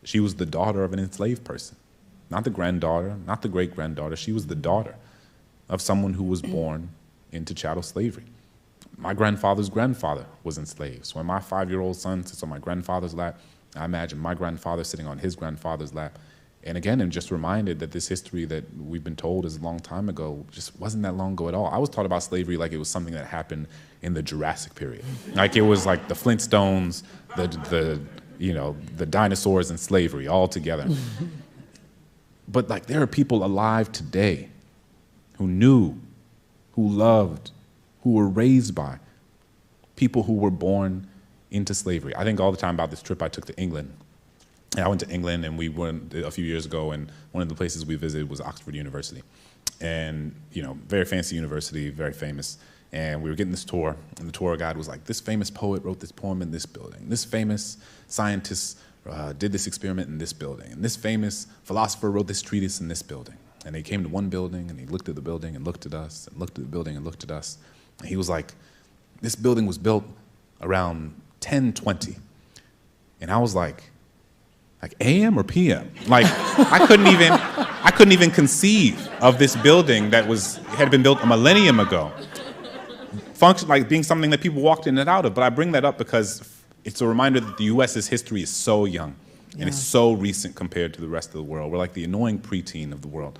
She was the daughter of an enslaved person, not the granddaughter, not the great-granddaughter. She was the daughter of someone who was born into chattel slavery. My grandfather's grandfather was enslaved. So when my 5-year-old son sits on my grandfather's lap, I imagine my grandfather sitting on his grandfather's lap. And again, I'm just reminded that this history that we've been told is a long time ago just wasn't that long ago at all. I was taught about slavery like it was something that happened in the Jurassic period. Like it was like the Flintstones, the dinosaurs and slavery all together. But like there are people alive today who knew, who loved, who were raised by people who were born into slavery. I think all the time about this trip I took to England. And I went to England, and we went a few years ago, and one of the places we visited was Oxford University. And, very fancy university, very famous. And we were getting this tour, and the tour guide was like, this famous poet wrote this poem in this building. This famous scientist did this experiment in this building. And this famous philosopher wrote this treatise in this building. And they came to one building, and he looked at the building and looked at us, and looked at the building and looked at us. And he was like, this building was built around 1020. And I was like AM or PM? Like I couldn't even conceive of this building that had been built a millennium ago. Function like being something that people walked in and out of. But I bring that up because it's a reminder that the US's history is so young and it's so recent compared to the rest of the world. We're like the annoying preteen of the world.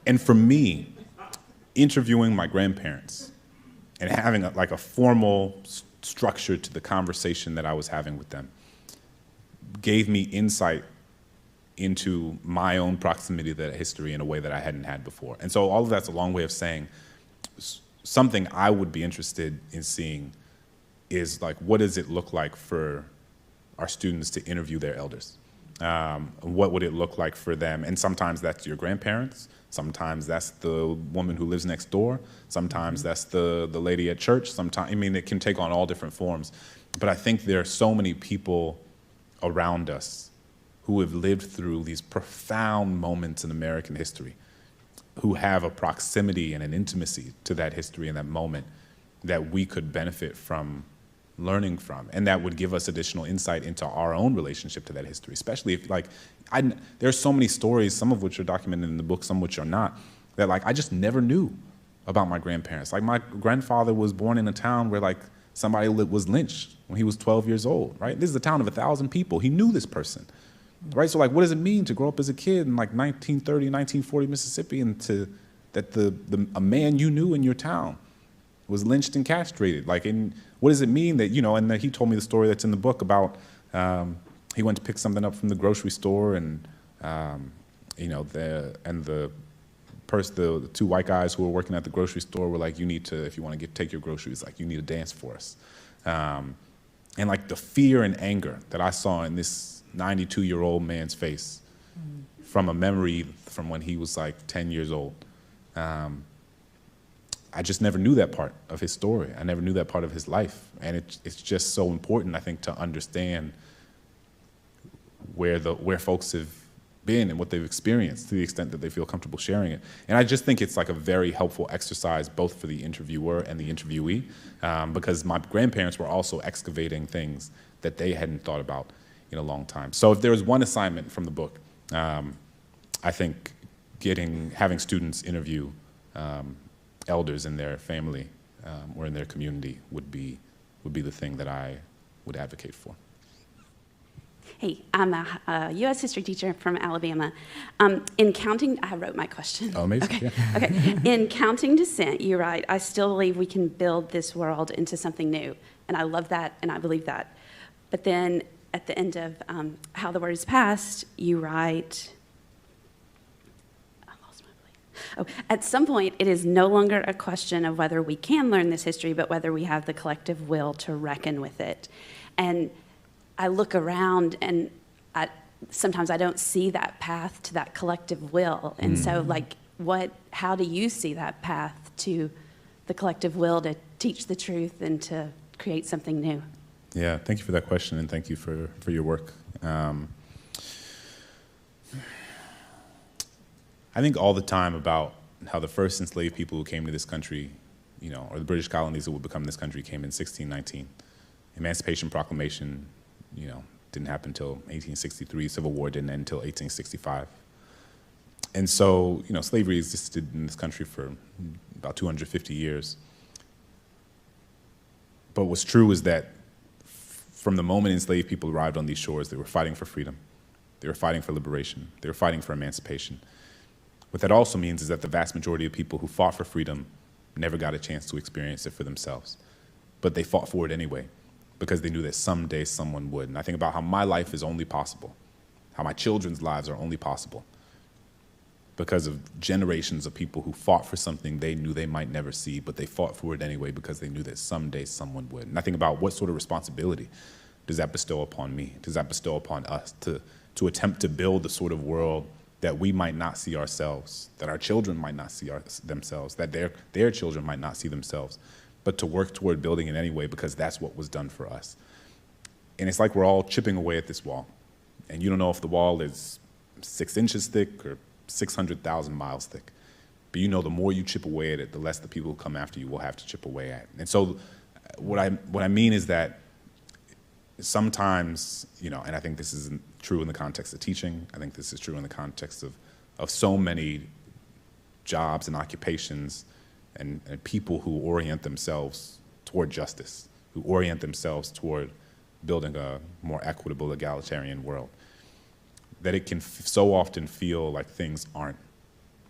And for me, interviewing my grandparents and having a formal structure to the conversation that I was having with them gave me insight into my own proximity to that history in a way that I hadn't had before. And so all of that's a long way of saying something I would be interested in seeing is like, what does it look like for our students to interview their elders? What would it look like for them? And sometimes that's your grandparents. Sometimes that's the woman who lives next door. Sometimes that's the lady at church. Sometimes, it can take on all different forms. But I think there are so many people around us who have lived through these profound moments in American history, who have a proximity and an intimacy to that history and that moment that we could benefit from learning from, and that would give us additional insight into our own relationship to that history, especially if, there's so many stories, some of which are documented in the book, some of which are not, that I just never knew about my grandparents. Like my grandfather was born in a town where somebody was lynched when he was 12 years old, right? This is a town of 1,000 people. He knew this person, right? So what does it mean to grow up as a kid in 1930, 1940 Mississippi, and that a man you knew in your town was lynched and castrated? And what does it mean that, and he told me the story that's in the book about he went to pick something up from the grocery store, and the two white guys who were working at the grocery store were like, you need to, if you want to take your groceries, you need to dance for us. And the fear and anger that I saw in this 92-year-old man's face from a memory from when he was 10 years old. I just never knew that part of his story. I never knew that part of his life. And it's just so important, I think, to understand where folks have been and what they've experienced to the extent that they feel comfortable sharing it. And I just think it's a very helpful exercise both for the interviewer and the interviewee, because my grandparents were also excavating things that they hadn't thought about in a long time. So if there was one assignment from the book, I think having students interview elders in their family or in their community would be the thing that I would advocate for. Hey, I'm a U.S. history teacher from Alabama. In counting, I wrote my question. Oh, amazing. Okay. Yeah. Okay. In counting descent, you're right. I still believe we can build this world into something new. And I love that, and I believe that. But then at the end of How the Word is Passed, you write, I lost my place. At some point, it is no longer a question of whether we can learn this history, but whether we have the collective will to reckon with it. And I look around, and sometimes I don't see that path to that collective will. And so, how do you see that path to the collective will to teach the truth and to create something new? Yeah, thank you for that question, and thank you for your work. I think all the time about how the first enslaved people who came to this country, you know, or the British colonies that would become this country came in 1619. Emancipation Proclamation, you know, didn't happen until 1863. Civil War didn't end until 1865. And so, you know, slavery existed in this country for about 250 years. But what's true is that from the moment enslaved people arrived on these shores, they were fighting for freedom. They were fighting for liberation. They were fighting for emancipation. What that also means is that the vast majority of people who fought for freedom never got a chance to experience it for themselves. But they fought for it anyway, because they knew that someday someone would. And I think about how my life is only possible, how my children's lives are only possible, because of generations of people who fought for something they knew they might never see, but they fought for it anyway because they knew that someday someone would. And I think about what sort of responsibility does that bestow upon me? Does that bestow upon us to attempt to build the sort of world that we might not see ourselves, that our children might not see themselves, that their children might not see themselves, but to work toward building it anyway because that's what was done for us. And it's like we're all chipping away at this wall. And you don't know if the wall is 6 inches thick or 600,000 miles thick. But you know the more you chip away at it, the less the people who come after you will have to chip away at. And so what I mean is that sometimes, you know, and I think this is true in the context of teaching, I think this is true in the context of so many jobs and occupations and people who orient themselves toward justice, who orient themselves toward building a more equitable, egalitarian world, that it can so often feel like things aren't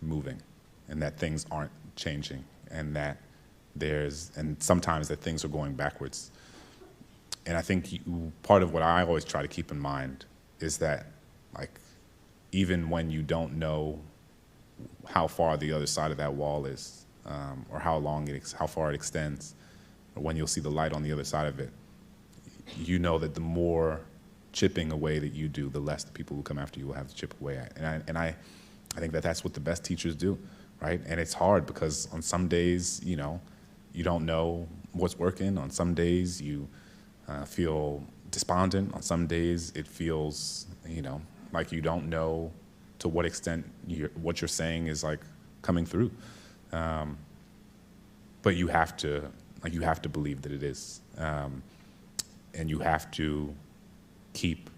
moving and that things aren't changing and that and sometimes that things are going backwards. And I think part of what I always try to keep in mind is that, like, even when you don't know how far the other side of that wall is, or how far it extends, or when you'll see the light on the other side of it, you know that the more chipping away that you do, the less the people who come after you will have to chip away at. And I think that that's what the best teachers do, right? And it's hard because on some days, you know, you don't know what's working. On some days, you feel despondent. On some days, it feels, you know, like you don't know to what extent what you're saying is like coming through. But you have to believe that it is, and you have to keep,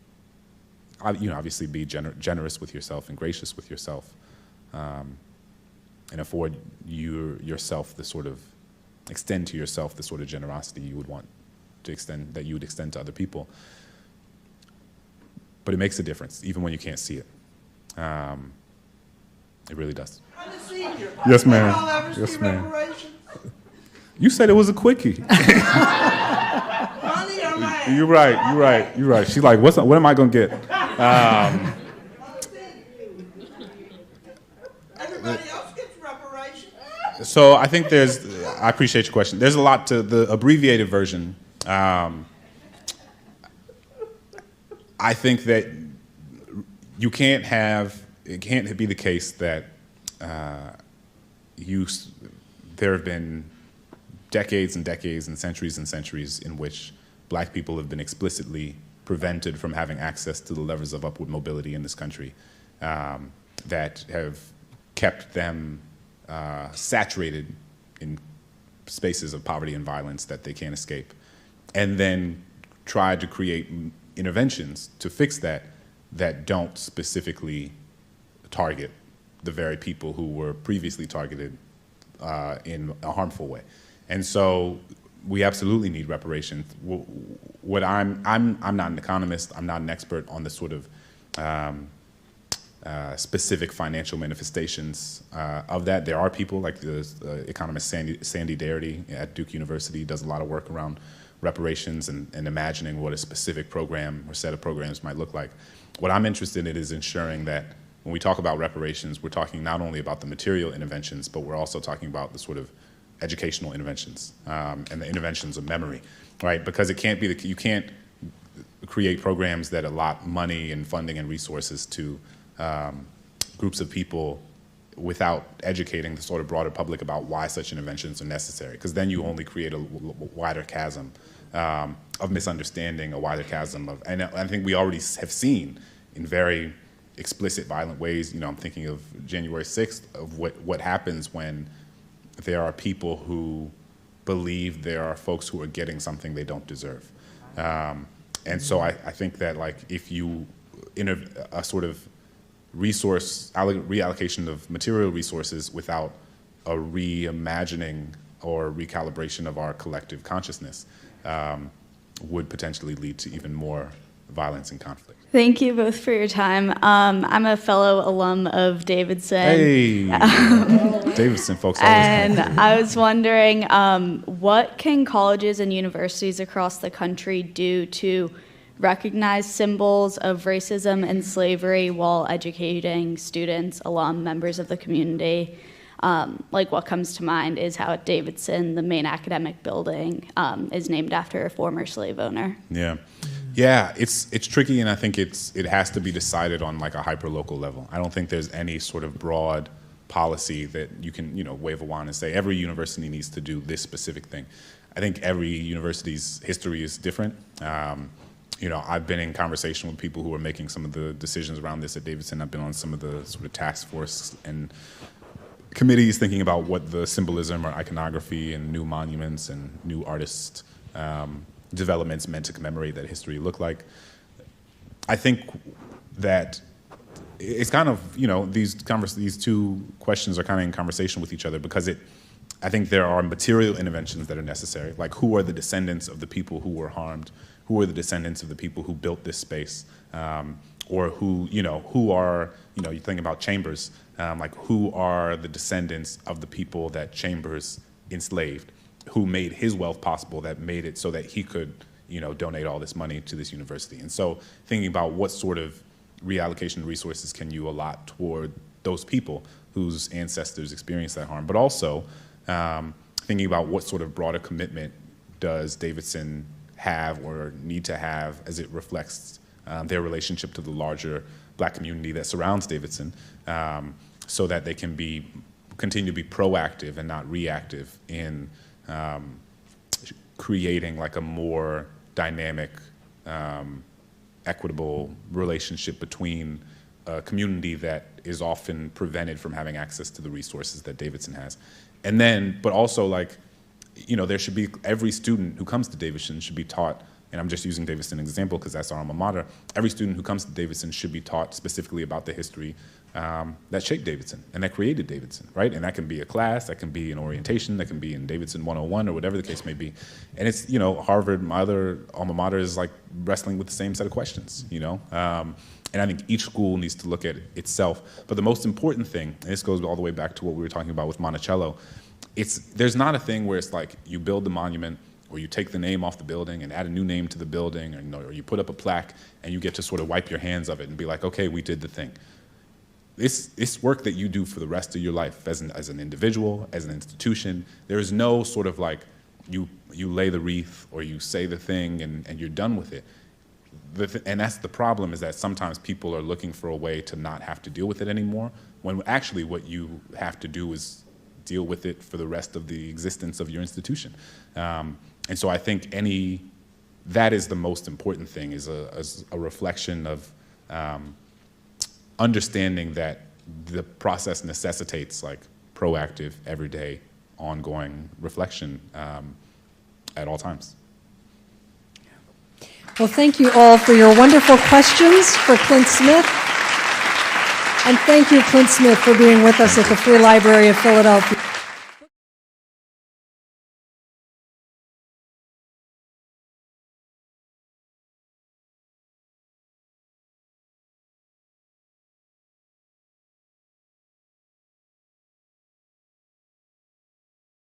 you know, obviously be generous with yourself and gracious with yourself, and afford yourself the sort of, extend to yourself the sort of generosity you would want to extend, that you would extend to other people. But it makes a difference, even when you can't see it. It really does. Yes, ma'am. Yes, ma'am. You said it was a quickie. You're right. She's like, what am I going to get? Everybody else gets reparations. So I think I appreciate your question. There's a lot to the abbreviated version. I think that it can't be the case that there have been decades and decades and centuries in which black people have been explicitly prevented from having access to the levers of upward mobility in this country, that have kept them saturated in spaces of poverty and violence that they can't escape, and then tried to create interventions to fix that don't specifically target the very people who were previously targeted in a harmful way. And so we absolutely need reparations. What I'm not an economist. I'm not an expert on the sort of specific financial manifestations of that. There are people like the economist Sandy Darity at Duke University does a lot of work around reparations and imagining what a specific program or set of programs might look like. What I'm interested in is ensuring that when we talk about reparations, we're talking not only about the material interventions, but we're also talking about the sort of educational interventions and the interventions of memory, right? Because it can't be you can't create programs that allot money and funding and resources to groups of people without educating the sort of broader public about why such interventions are necessary, because then you only create a wider chasm of misunderstanding, a wider chasm of, and I think we already have seen in very explicit violent ways. I'm thinking of January 6th, of what happens when there are people who believe there are folks who are getting something they don't deserve. And so I think that, like, if you, in a sort of reallocation of material resources without a reimagining or recalibration of our collective consciousness, would potentially lead to even more violence and conflict. Thank you both for your time. I'm a fellow alum of Davidson. Hey, Davidson folks. And I was wondering, what can colleges and universities across the country do to recognize symbols of racism and slavery while educating students, alum, members of the community? Like, what comes to mind is how at Davidson, the main academic building is named after a former slave owner. Yeah, it's tricky, and I think it has to be decided on, like, a hyper-local level. I don't think there's any sort of broad policy that you can, wave a wand and say every university needs to do this specific thing. I think every university's history is different. I've been in conversation with people who are making some of the decisions around this at Davidson. I've been on some of the sort of task force and committees thinking about what the symbolism or iconography and new monuments and new artist developments meant to commemorate that history look like. I think that it's kind of, these two questions are kind of in conversation with each other, because I think there are material interventions that are necessary, like who are the descendants of the people who were harmed, who are the descendants of the people who built this space, or who are, you think about Chambers, like who are the descendants of the people that Chambers enslaved, who made his wealth possible, that made it so that he could, donate all this money to this university. And so thinking about what sort of reallocation of resources can you allot toward those people whose ancestors experienced that harm, but also thinking about what sort of broader commitment does Davidson have or need to have as it reflects their relationship to the larger Black community that surrounds Davidson, so that they can continue to be proactive and not reactive in creating, like, a more dynamic, equitable relationship between a community that is often prevented from having access to the resources that Davidson has. And then, but also, like, there should be, every student who comes to Davidson should be taught, and I'm just using Davidson as an example because that's our alma mater, every student who comes to Davidson should be taught specifically about the history that shaped Davidson and that created Davidson, right? And that can be a class, that can be an orientation, that can be in Davidson 101 or whatever the case may be. And it's, Harvard, my other alma mater, is like wrestling with the same set of questions, and I think each school needs to look at itself. But the most important thing, and this goes all the way back to what we were talking about with Monticello, there's not a thing where it's like you build the monument or you take the name off the building and add a new name to the building, or you put up a plaque and you get to sort of wipe your hands of it and be like, okay, we did the thing. It's work that you do for the rest of your life as an individual, as an institution. There is no sort of like you lay the wreath or you say the thing and you're done with it. And that's the problem, is that sometimes people are looking for a way to not have to deal with it anymore, when actually what you have to do is deal with it for the rest of the existence of your institution. And so I think that is the most important thing, is a reflection of understanding that the process necessitates, like, proactive, everyday, ongoing reflection at all times. Well, thank you all for your wonderful questions for Clint Smith. And thank you, Clint Smith, for being with us at the Free Library of Philadelphia.